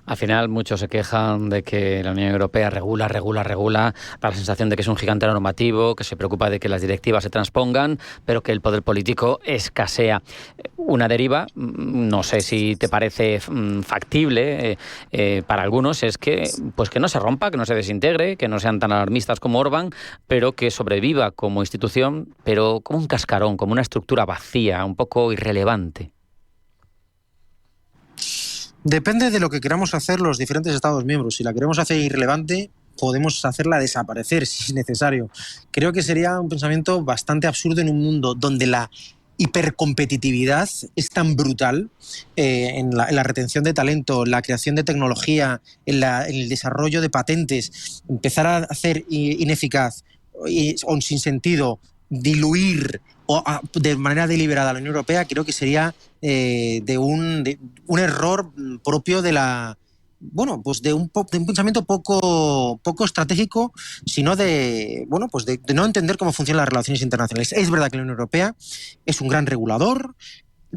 Al final muchos se quejan de que la Unión Europea regula, da la sensación de que es un gigante normativo, que se preocupa de que las directivas se transpongan, pero que el poder político escasea. Una deriva, no sé si te parece factible para algunos, es que no se rompa, que no se desintegre, que no sean tan alarmistas como Orbán, pero que sobreviva como institución, pero como un cascarón, como una estructura vacía, un poco irrelevante. Depende de lo que queramos hacer los diferentes Estados miembros. Si la queremos hacer irrelevante, podemos hacerla desaparecer si es necesario. Creo que sería un pensamiento bastante absurdo en un mundo donde la hipercompetitividad es tan brutal en la retención de talento, en la creación de tecnología, en el desarrollo de patentes, empezar a hacer ineficaz o sin sentido, diluir de manera deliberada a la Unión Europea, creo que sería de un error propio de la... Bueno, pues de un pensamiento poco estratégico, sino de no entender cómo funcionan las relaciones internacionales. Es verdad que la Unión Europea es un gran regulador,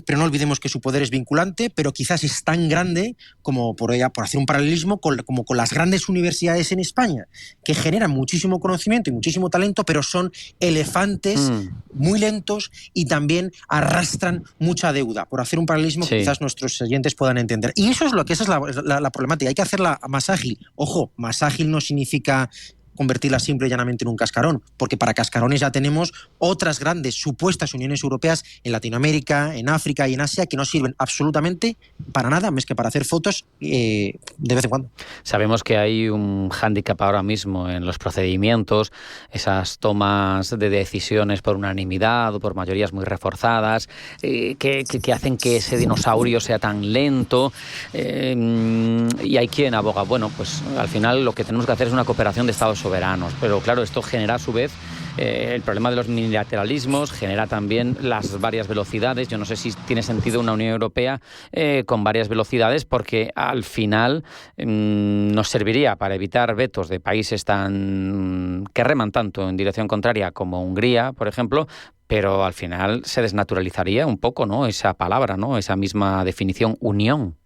pero no olvidemos que su poder es vinculante, pero quizás es tan grande como, por hacer un paralelismo, como con las grandes universidades en España, que generan muchísimo conocimiento y muchísimo talento, pero son elefantes muy lentos y también arrastran mucha deuda, por hacer un paralelismo que quizás nuestros oyentes puedan entender. Y esa es la problemática, hay que hacerla más ágil. Ojo, más ágil no significa convertirla simple y llanamente en un cascarón, porque para cascarones ya tenemos otras grandes supuestas uniones europeas en Latinoamérica, en África y en Asia que no sirven absolutamente para nada más que para hacer fotos de vez en cuando. Sabemos que hay un hándicap ahora mismo en los procedimientos, esas tomas de decisiones por unanimidad o por mayorías muy reforzadas, que hacen que ese dinosaurio sea tan lento, y hay quien aboga, bueno, pues al final lo que tenemos que hacer es una cooperación de Estados soberanos, pero claro, esto genera a su vez el problema de los unilateralismos, genera también las varias velocidades. Yo no sé si tiene sentido una Unión Europea con varias velocidades, porque al final nos serviría para evitar vetos de países que reman tanto en dirección contraria como Hungría, por ejemplo, pero al final se desnaturalizaría un poco, ¿no?, esa palabra, ¿no?, esa misma definición, unión.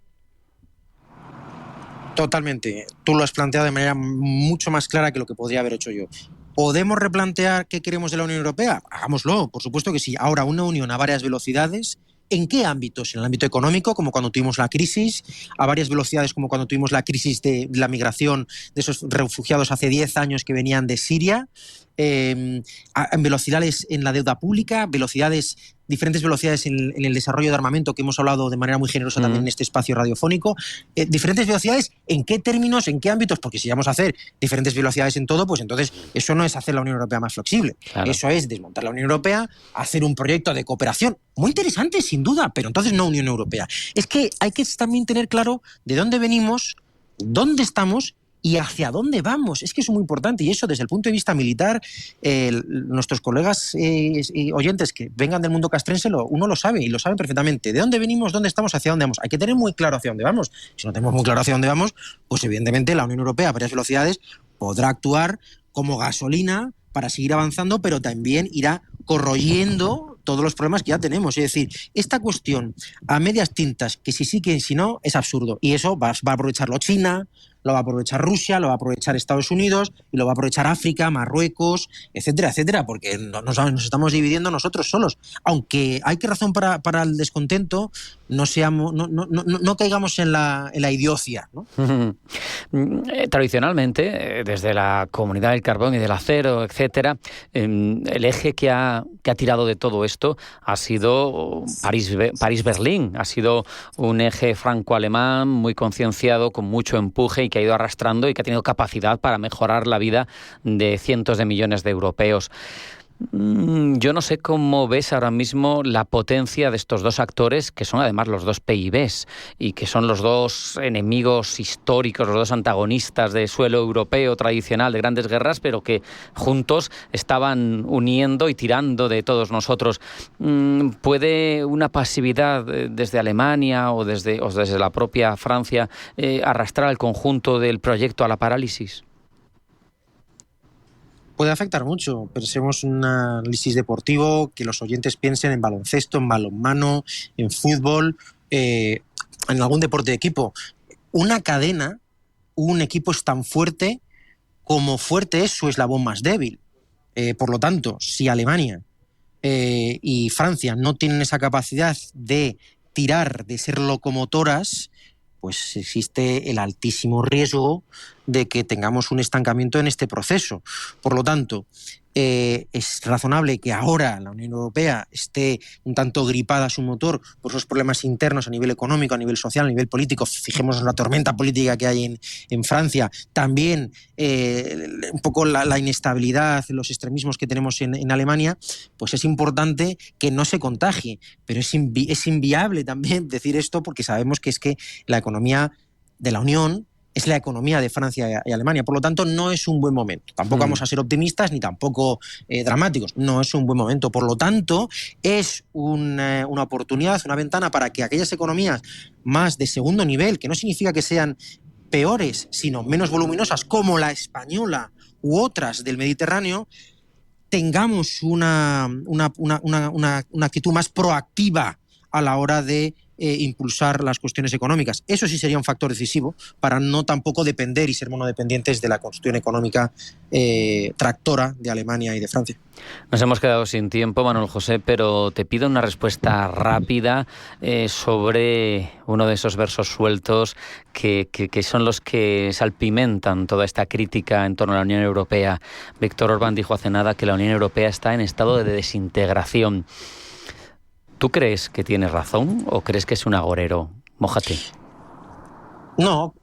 Totalmente. Tú lo has planteado de manera mucho más clara que lo que podría haber hecho yo. ¿Podemos replantear qué queremos de la Unión Europea? Hagámoslo, por supuesto que sí. Ahora, una unión a varias velocidades. ¿En qué ámbitos? En el ámbito económico, como cuando tuvimos la crisis, a varias velocidades, como cuando tuvimos la crisis de la migración de esos refugiados hace 10 años que venían de Siria, en velocidades en la deuda pública, diferentes velocidades en el desarrollo de armamento, que hemos hablado de manera muy generosa también en este espacio radiofónico, diferentes velocidades, ¿en qué términos, en qué ámbitos? Porque si vamos a hacer diferentes velocidades en todo, pues entonces eso no es hacer la Unión Europea más flexible. Claro. Eso es desmontar la Unión Europea, hacer un proyecto de cooperación muy interesante, sin duda, pero entonces no Unión Europea. Es que hay que también tener claro de dónde venimos, dónde estamos y hacia dónde vamos. Es que es muy importante, y eso desde el punto de vista militar, nuestros colegas oyentes que vengan del mundo castrense, uno lo sabe, y lo saben perfectamente. ¿De dónde venimos, dónde estamos, hacia dónde vamos? Hay que tener muy claro hacia dónde vamos. Si no tenemos muy claro hacia dónde vamos, pues evidentemente la Unión Europea a varias velocidades podrá actuar como gasolina para seguir avanzando, pero también irá corroyendo todos los problemas que ya tenemos. Es decir, esta cuestión a medias tintas, que si sí, que si no, es absurdo. Y eso va a aprovecharlo China, lo va a aprovechar Rusia, lo va a aprovechar Estados Unidos, y lo va a aprovechar África, Marruecos, etcétera, etcétera, porque nos estamos dividiendo nosotros solos. Aunque hay que razón para el descontento, no caigamos en la idiocia, ¿no? Tradicionalmente, desde la Comunidad del Carbón y del Acero, etcétera, el eje que ha tirado de todo esto ha sido París-Berlín. Ha sido un eje franco-alemán muy concienciado, con mucho empuje, y que ha ido arrastrando y que ha tenido capacidad para mejorar la vida de cientos de millones de europeos. Yo no sé cómo ves ahora mismo la potencia de estos dos actores, que son además los dos PIBs y que son los dos enemigos históricos, los dos antagonistas de suelo europeo tradicional de grandes guerras, pero que juntos estaban uniendo y tirando de todos nosotros. ¿Puede una pasividad desde Alemania o desde la propia Francia arrastrar al conjunto del proyecto a la parálisis? Puede afectar mucho. Pensemos en un análisis deportivo, que los oyentes piensen en baloncesto, en balonmano, en fútbol, en algún deporte de equipo. Una cadena, un equipo es tan fuerte como fuerte es su eslabón más débil. Por lo tanto, si Alemania y Francia no tienen esa capacidad de tirar, de ser locomotoras, pues existe el altísimo riesgo de que tengamos un estancamiento en este proceso. Por lo tanto, es razonable que ahora la Unión Europea esté un tanto gripada a su motor por esos problemas internos a nivel económico, a nivel social, a nivel político. Fijémonos en la tormenta política que hay en Francia. También un poco la inestabilidad, los extremismos que tenemos en Alemania. Pues es importante que no se contagie. Pero es inviable también decir esto, porque sabemos que es que la economía de la Unión es la economía de Francia y Alemania. Por lo tanto, no es un buen momento. Tampoco vamos a ser optimistas ni tampoco dramáticos. No es un buen momento. Por lo tanto, es una oportunidad, una ventana para que aquellas economías más de segundo nivel, que no significa que sean peores, sino menos voluminosas, como la española u otras del Mediterráneo, tengamos una actitud más proactiva a la hora de impulsar las cuestiones económicas. Eso sí sería un factor decisivo para no tampoco depender y ser monodependientes de la cuestión económica tractora de Alemania y de Francia. Nos hemos quedado sin tiempo, Manuel José, pero te pido una respuesta rápida sobre uno de esos versos sueltos que son los que salpimentan toda esta crítica en torno a la Unión Europea. Víctor Orbán dijo hace nada que la Unión Europea está en estado de desintegración. ¿Tú crees que tiene razón o crees que es un agorero? Mójate. No,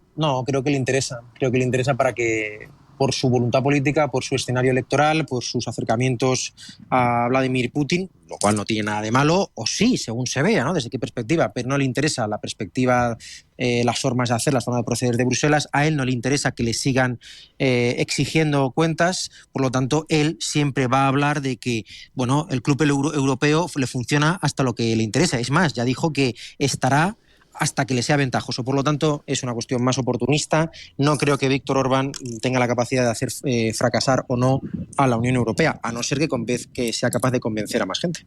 creo que le interesa. Creo que le interesa para que, por su voluntad política, por su escenario electoral, por sus acercamientos a Vladimir Putin, lo cual no tiene nada de malo, o sí, según se vea, ¿no? Desde qué perspectiva, pero no le interesa la perspectiva, las formas de hacer, las formas de proceder de Bruselas. A él no le interesa que le sigan exigiendo cuentas, por lo tanto, él siempre va a hablar de que, bueno, el club europeo le funciona hasta lo que le interesa. Es más, ya dijo que estará hasta que le sea ventajoso. Por lo tanto, es una cuestión más oportunista. No creo que Víctor Orbán tenga la capacidad de hacer fracasar o no a la Unión Europea, a no ser que sea capaz de convencer a más gente.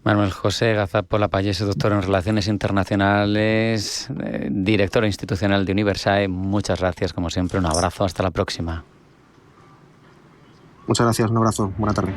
Manuel José Gazapo Lapallese, doctor en Relaciones Internacionales, director institucional de Universae. Muchas gracias, como siempre. Un abrazo. Hasta la próxima. Muchas gracias. Un abrazo. Buena tarde.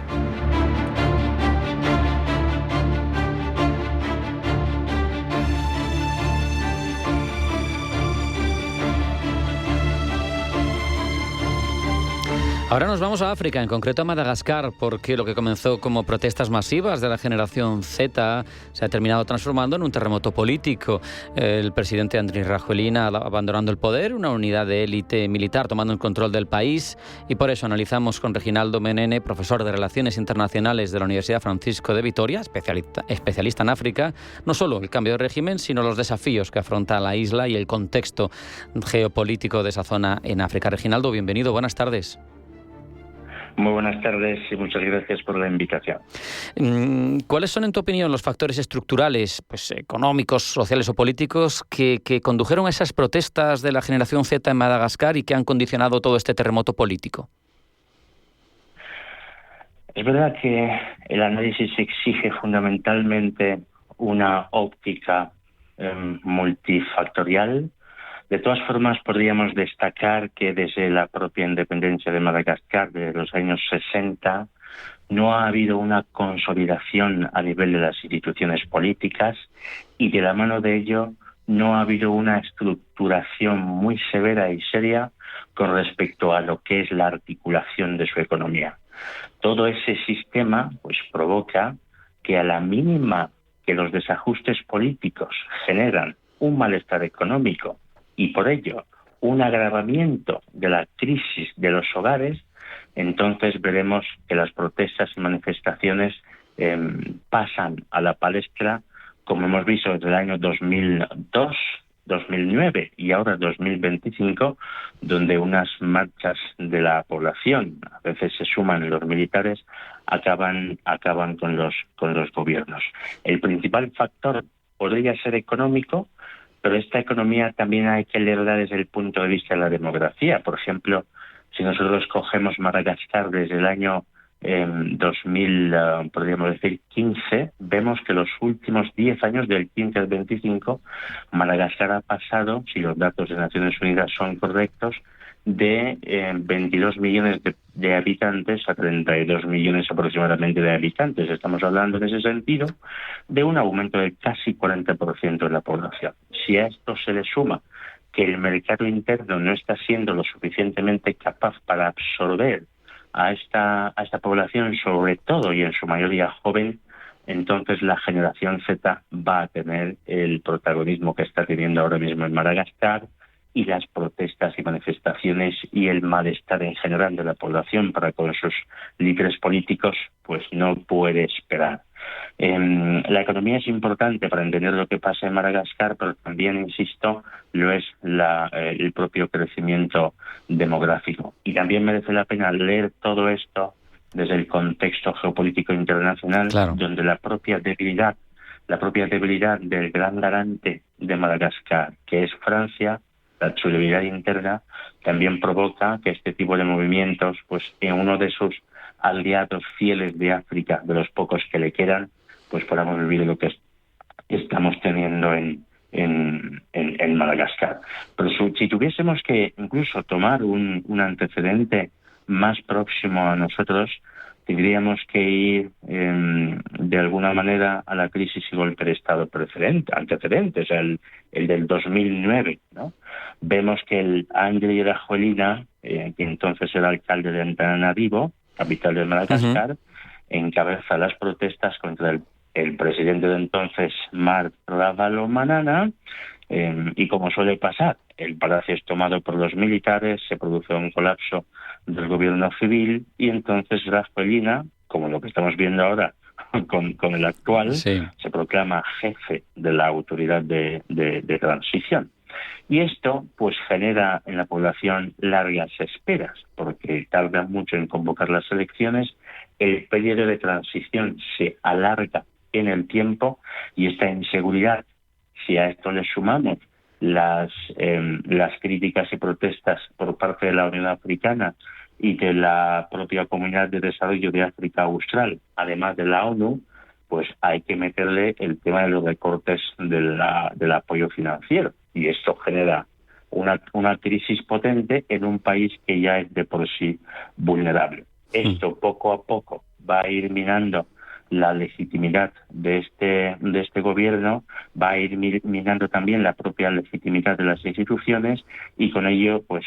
Ahora nos vamos a África, en concreto a Madagascar, porque lo que comenzó como protestas masivas de la generación Z se ha terminado transformando en un terremoto político. El presidente Andry Rajoelina abandonando el poder, una unidad de élite militar tomando el control del país, y por eso analizamos con Reginaldo Menene, profesor de Relaciones Internacionales de la Universidad Francisco de Vitoria, especialista en África, no solo el cambio de régimen, sino los desafíos que afronta la isla y el contexto geopolítico de esa zona en África. Reginaldo, bienvenido, buenas tardes. Muy buenas tardes y muchas gracias por la invitación. ¿Cuáles son, en tu opinión, los factores estructurales, económicos, sociales o políticos que condujeron a esas protestas de la generación Z en Madagascar y que han condicionado todo este terremoto político? Es verdad que el análisis exige fundamentalmente una óptica multifactorial. De todas formas, podríamos destacar que desde la propia independencia de Madagascar, de los años 60, no ha habido una consolidación a nivel de las instituciones políticas y de la mano de ello no ha habido una estructuración muy severa y seria con respecto a lo que es la articulación de su economía. Todo ese sistema provoca que a la mínima que los desajustes políticos generan un malestar económico y por ello un agravamiento de la crisis de los hogares, entonces veremos que las protestas y manifestaciones pasan a la palestra, como hemos visto desde el año 2002, 2009 y ahora 2025, donde unas marchas de la población, a veces se suman los militares, acaban con los gobiernos. El principal factor podría ser económico, pero esta economía también hay que leerla desde el punto de vista de la demografía. Por ejemplo, si nosotros cogemos Madagascar desde el año 15, vemos que los últimos 10 años, del 15 al 25, Madagascar ha pasado, si los datos de Naciones Unidas son correctos, de 22 millones de habitantes a 32 millones aproximadamente de habitantes. Estamos hablando en ese sentido de un aumento de casi 40% de la población. Si a esto se le suma que el mercado interno no está siendo lo suficientemente capaz para absorber a esta población, sobre todo y en su mayoría joven, entonces la generación Z va a tener el protagonismo que está teniendo ahora mismo en Madagascar, y las protestas y manifestaciones y el malestar en general de la población para con sus líderes políticos, pues no puede esperar. La economía es importante para entender lo que pasa en Madagascar, pero también, insisto, lo es el propio crecimiento demográfico. Y también merece la pena leer todo esto desde el contexto geopolítico internacional, donde la propia debilidad del gran garante de Madagascar, que es Francia, su debilidad interna, también provoca que este tipo de movimientos, pues en uno de sus aliados fieles de África, de los pocos que le quedan, pues podamos vivir lo que estamos teniendo en Madagascar. Pero si tuviésemos que incluso tomar un antecedente más próximo a nosotros, tendríamos que ir de alguna manera a la crisis y golpe de Estado antecedentes, el del 2009, ¿no? Vemos que el Andry Rajoelina, que entonces era alcalde de Antananarivo, capital de Madagascar, encabeza las protestas contra el presidente de entonces, Marc Ravalomanana, y como suele pasar, el palacio es tomado por los militares, se produce un colapso del gobierno civil y entonces Rajoelina, como lo que estamos viendo ahora con el actual, se proclama jefe de la autoridad de transición. Y esto pues genera en la población largas esperas, porque tarda mucho en convocar las elecciones, el periodo de transición se alarga en el tiempo y esta inseguridad, si a esto le sumamos las críticas y protestas por parte de la Unión Africana y de la propia Comunidad de Desarrollo de África Austral, además de la ONU, pues hay que meterle el tema de los recortes del apoyo financiero. Y esto genera una crisis potente en un país que ya es de por sí vulnerable. Esto poco a poco va a ir minando la legitimidad de este gobierno, va a ir minando también la propia legitimidad de las instituciones y con ello pues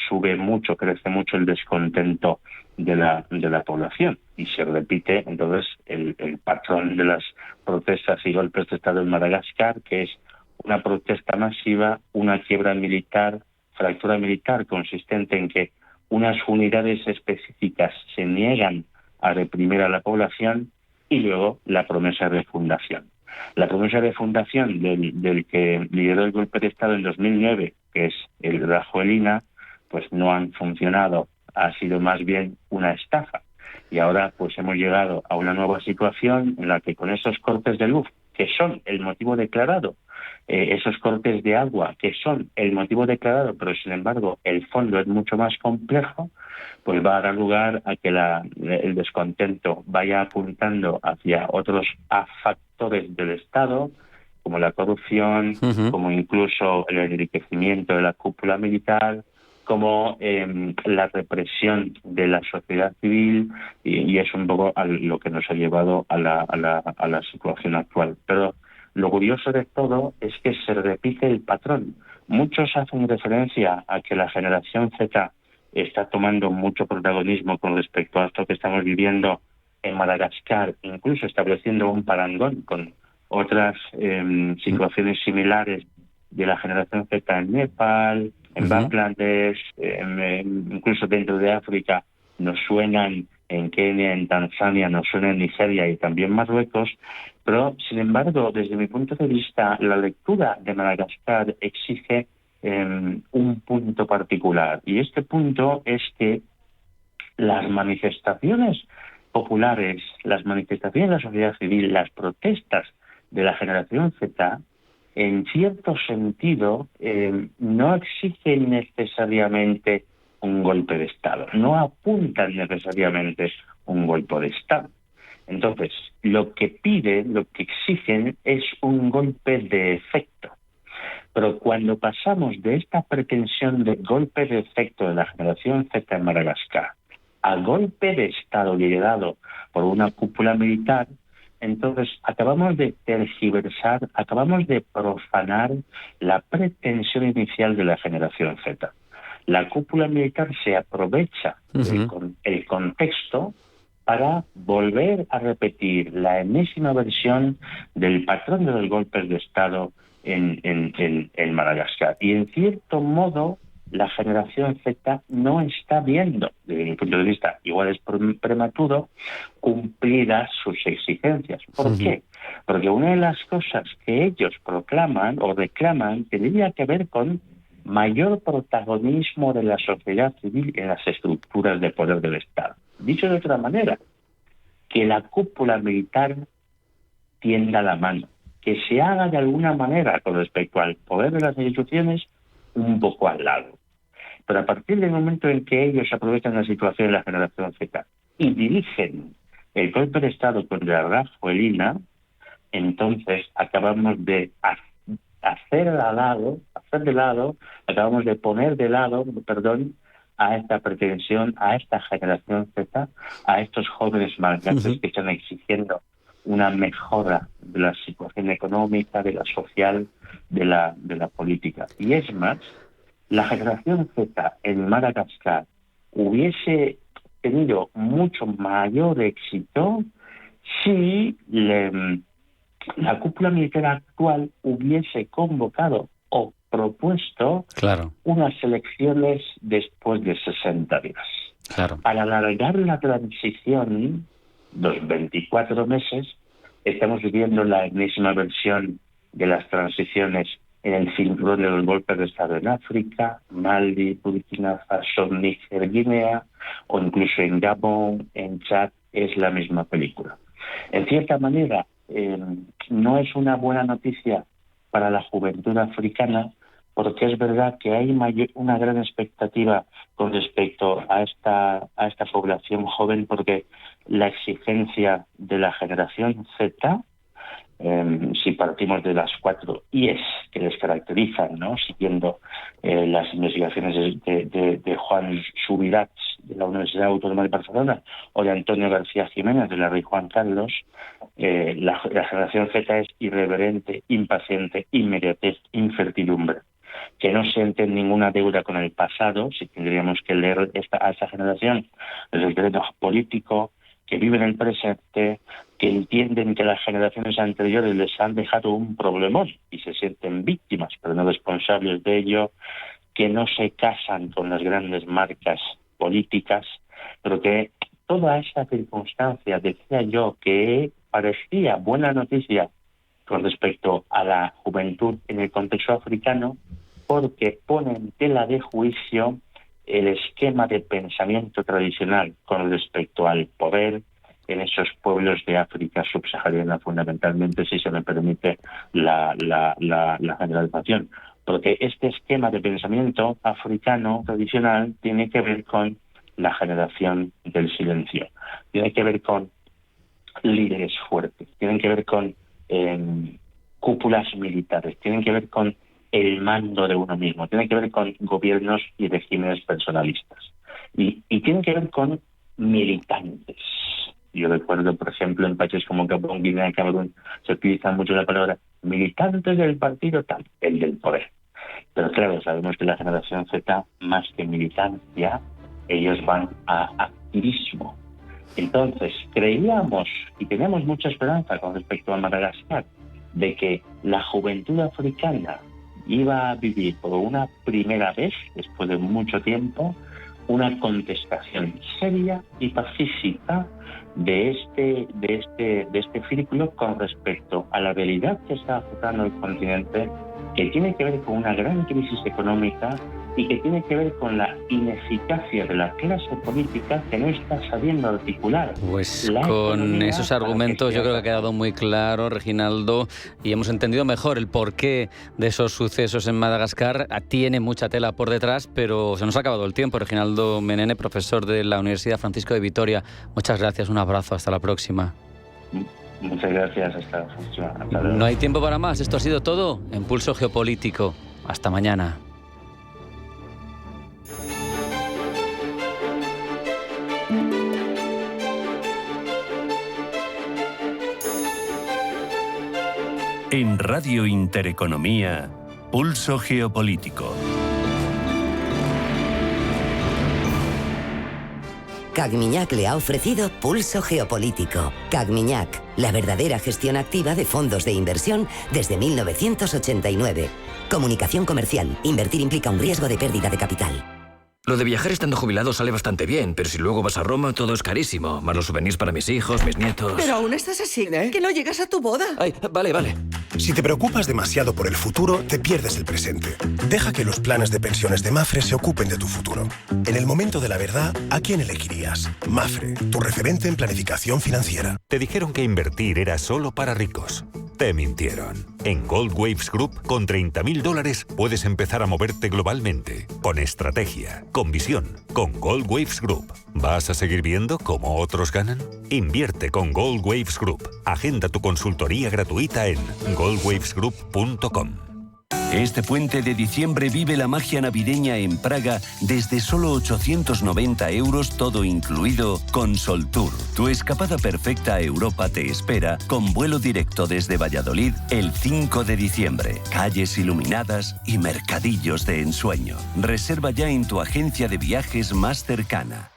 crece mucho el descontento de la población y se repite entonces el patrón de las protestas y golpes de Estado en Madagascar, que es una protesta masiva, una quiebra militar, fractura militar consistente en que unas unidades específicas se niegan a reprimir a la población y luego la promesa de fundación. La promesa de fundación del que lideró el golpe de Estado en 2009, que es el Rajoelina, pues no han funcionado, ha sido más bien una estafa. Y ahora pues hemos llegado a una nueva situación en la que con esos cortes de luz, que son el motivo declarado, esos cortes de agua, que son el motivo declarado, pero sin embargo el fondo es mucho más complejo, pues va a dar lugar a que el descontento vaya apuntando hacia otros factores del Estado, como la corrupción, como incluso el enriquecimiento de la cúpula militar, como la represión de la sociedad civil, y es un poco lo que nos ha llevado a la situación actual. Pero lo curioso de todo es que se repite el patrón. Muchos hacen referencia a que la generación Z está tomando mucho protagonismo con respecto a esto que estamos viviendo en Madagascar, incluso estableciendo un parangón con otras situaciones similares de la generación Z en Nepal, en Bangladesh, incluso dentro de África nos suenan en Kenia, en Tanzania, nos suena en Nigeria y también Marruecos, pero sin embargo, desde mi punto de vista, la lectura de Madagascar exige un punto particular, y este punto es que las manifestaciones populares, las manifestaciones de la sociedad civil, las protestas de la generación Z, en cierto sentido, no exigen necesariamente un golpe de Estado, no apuntan necesariamente un golpe de Estado. Entonces, lo que piden, lo que exigen es un golpe de efecto. Pero cuando pasamos de esta pretensión de golpe de efecto de la generación Z en Madagascar a golpe de Estado liderado por una cúpula militar, entonces acabamos de tergiversar, acabamos de profanar la pretensión inicial de la generación Z. La cúpula militar se aprovecha del contexto para volver a repetir la enésima versión del patrón de los golpes de Estado en Madagascar. Y en cierto modo la generación Z no está viendo, desde mi punto de vista, igual es prematuro, cumplidas sus exigencias. ¿Por qué? Porque una de las cosas que ellos proclaman o reclaman tendría que ver con mayor protagonismo de la sociedad civil en las estructuras de poder del Estado. Dicho de otra manera, que la cúpula militar tienda la mano, que se haga de alguna manera con respecto al poder de las instituciones un poco al lado. Pero a partir del momento en que ellos aprovechan la situación de la generación Z y dirigen el golpe de Estado contra Rajoelina, entonces acabamos de acabamos de poner de lado, a esta pretensión, a esta generación Z, a estos jóvenes malgaches que están exigiendo una mejora de la situación económica, de la social, de la política. Y es más, la generación Z en Madagascar hubiese tenido mucho mayor éxito si la cúpula militar actual hubiese convocado o propuesto unas elecciones después de 60 días. Para alargar la transición, los 24 meses, estamos viviendo la enésima versión de las transiciones en el cinturón de los golpes de Estado en África, Mali, Burkina Faso, Níger, Guinea, o incluso en Gabón, en Chad, es la misma película. En cierta manera, no es una buena noticia para la juventud africana, porque es verdad que hay una gran expectativa con respecto a esta población joven, porque la exigencia de la generación Z, si partimos de las 4 IES que les caracterizan, ¿no?, siguiendo las investigaciones de Juan Subirats de la Universidad Autónoma de Barcelona o de Antonio García Jiménez de la Rey Juan Carlos, la generación Z es irreverente, impaciente, inmediatez, incertidumbre, que no sienten ninguna deuda con el pasado, si tendríamos que leer a esta generación desde el terreno político, que viven el presente, que entienden que las generaciones anteriores les han dejado un problemón y se sienten víctimas, pero no responsables de ello, que no se casan con las grandes marcas políticas, pero que toda esta circunstancia, decía yo, que parecía buena noticia con respecto a la juventud en el contexto africano, porque pone en tela de juicio el esquema de pensamiento tradicional con respecto al poder en esos pueblos de África subsahariana, fundamentalmente, si se me permite la generalización. Porque este esquema de pensamiento africano tradicional tiene que ver con la generación del silencio, tiene que ver con líderes fuertes, tienen que ver con cúpulas militares, tienen que ver con el mando de uno mismo, tiene que ver con gobiernos y regímenes personalistas. Y tiene que ver con militantes. Yo recuerdo, por ejemplo, en países como Gabón, Guinea y Camerún, se utiliza mucho la palabra militantes del partido tal, el del poder. Pero claro, sabemos que la generación Z, más que militancia, ellos van a activismo. Entonces, creíamos y teníamos mucha esperanza con respecto a Madagascar, de que la juventud africana iba a vivir por una primera vez, después de mucho tiempo, una contestación seria y pacífica de este círculo con respecto a la realidad que está afectando el continente, que tiene que ver con una gran crisis económica y que tiene que ver con la ineficacia de la clase política que no está sabiendo articular. Pues con esos argumentos yo creo que ha quedado muy claro, Reginaldo, y hemos entendido mejor el porqué de esos sucesos en Madagascar. Tiene mucha tela por detrás, pero se nos ha acabado el tiempo. Reginaldo Menene, profesor de la Universidad Francisco de Vitoria, muchas gracias, un abrazo, hasta la próxima. Muchas gracias, hasta la próxima. Hasta luego. No hay tiempo para más, esto ha sido todo en Pulso Geopolítico. Hasta mañana. En Radio Intereconomía, Pulso Geopolítico. Cagmiñac le ha ofrecido Pulso Geopolítico. Cagmiñac, la verdadera gestión activa de fondos de inversión desde 1989. Comunicación comercial. Invertir implica un riesgo de pérdida de capital. Lo de viajar estando jubilado sale bastante bien, pero si luego vas a Roma todo es carísimo. Más los souvenirs para mis hijos, mis nietos... Pero aún estás así, que no llegas a tu boda. Ay, vale. Si te preocupas demasiado por el futuro, te pierdes el presente. Deja que los planes de pensiones de Mafre se ocupen de tu futuro. En el momento de la verdad, ¿a quién elegirías? Mafre, tu referente en planificación financiera. Te dijeron que invertir era solo para ricos. Te mintieron. En Gold Waves Group, con $30.000 puedes empezar a moverte globalmente, con estrategia, con visión, con Gold Waves Group. ¿Vas a seguir viendo cómo otros ganan? Invierte con Gold Waves Group. Agenda tu consultoría gratuita en goldwavesgroup.com. Este puente de diciembre vive la magia navideña en Praga desde solo 890 € todo incluido con Soltour. Tu escapada perfecta a Europa te espera con vuelo directo desde Valladolid el 5 de diciembre. Calles iluminadas y mercadillos de ensueño. Reserva ya en tu agencia de viajes más cercana.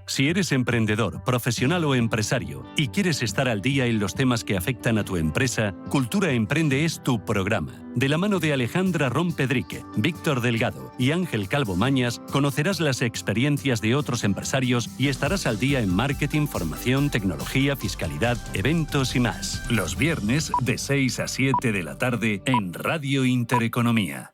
Si eres emprendedor, profesional o empresario y quieres estar al día en los temas que afectan a tu empresa, Cultura Emprende es tu programa. De la mano de Alejandra Rompedrique, Víctor Delgado y Ángel Calvo Mañas, conocerás las experiencias de otros empresarios y estarás al día en marketing, formación, tecnología, fiscalidad, eventos y más. Los viernes de 6 a 7 de la tarde en Radio Intereconomía.